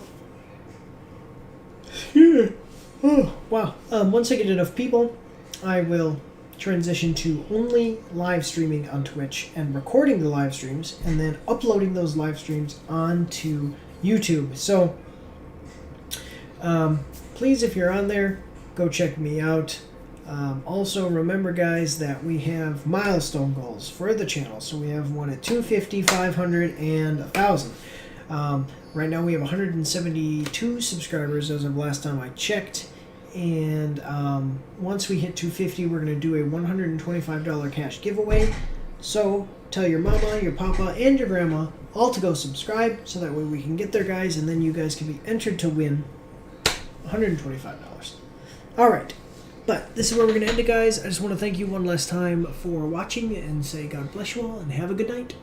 oh wow! Once I get enough people, I will transition to only live streaming on Twitch and recording the live streams and then uploading those live streams onto YouTube. So please, if you're on there, go check me out. Also, remember, guys, that we have milestone goals for the channel. So we have one at 250, 500, and 1,000. Right now we have 172 subscribers as of last time I checked. And once we hit 250, we're going to do a $125 cash giveaway. So tell your mama, your papa, and your grandma all to go subscribe so that way we can get there, guys, and then you guys can be entered to win $125. Alright, but this is where we're going to end it, guys. I just want to thank you one last time for watching and say God bless you all and have a good night.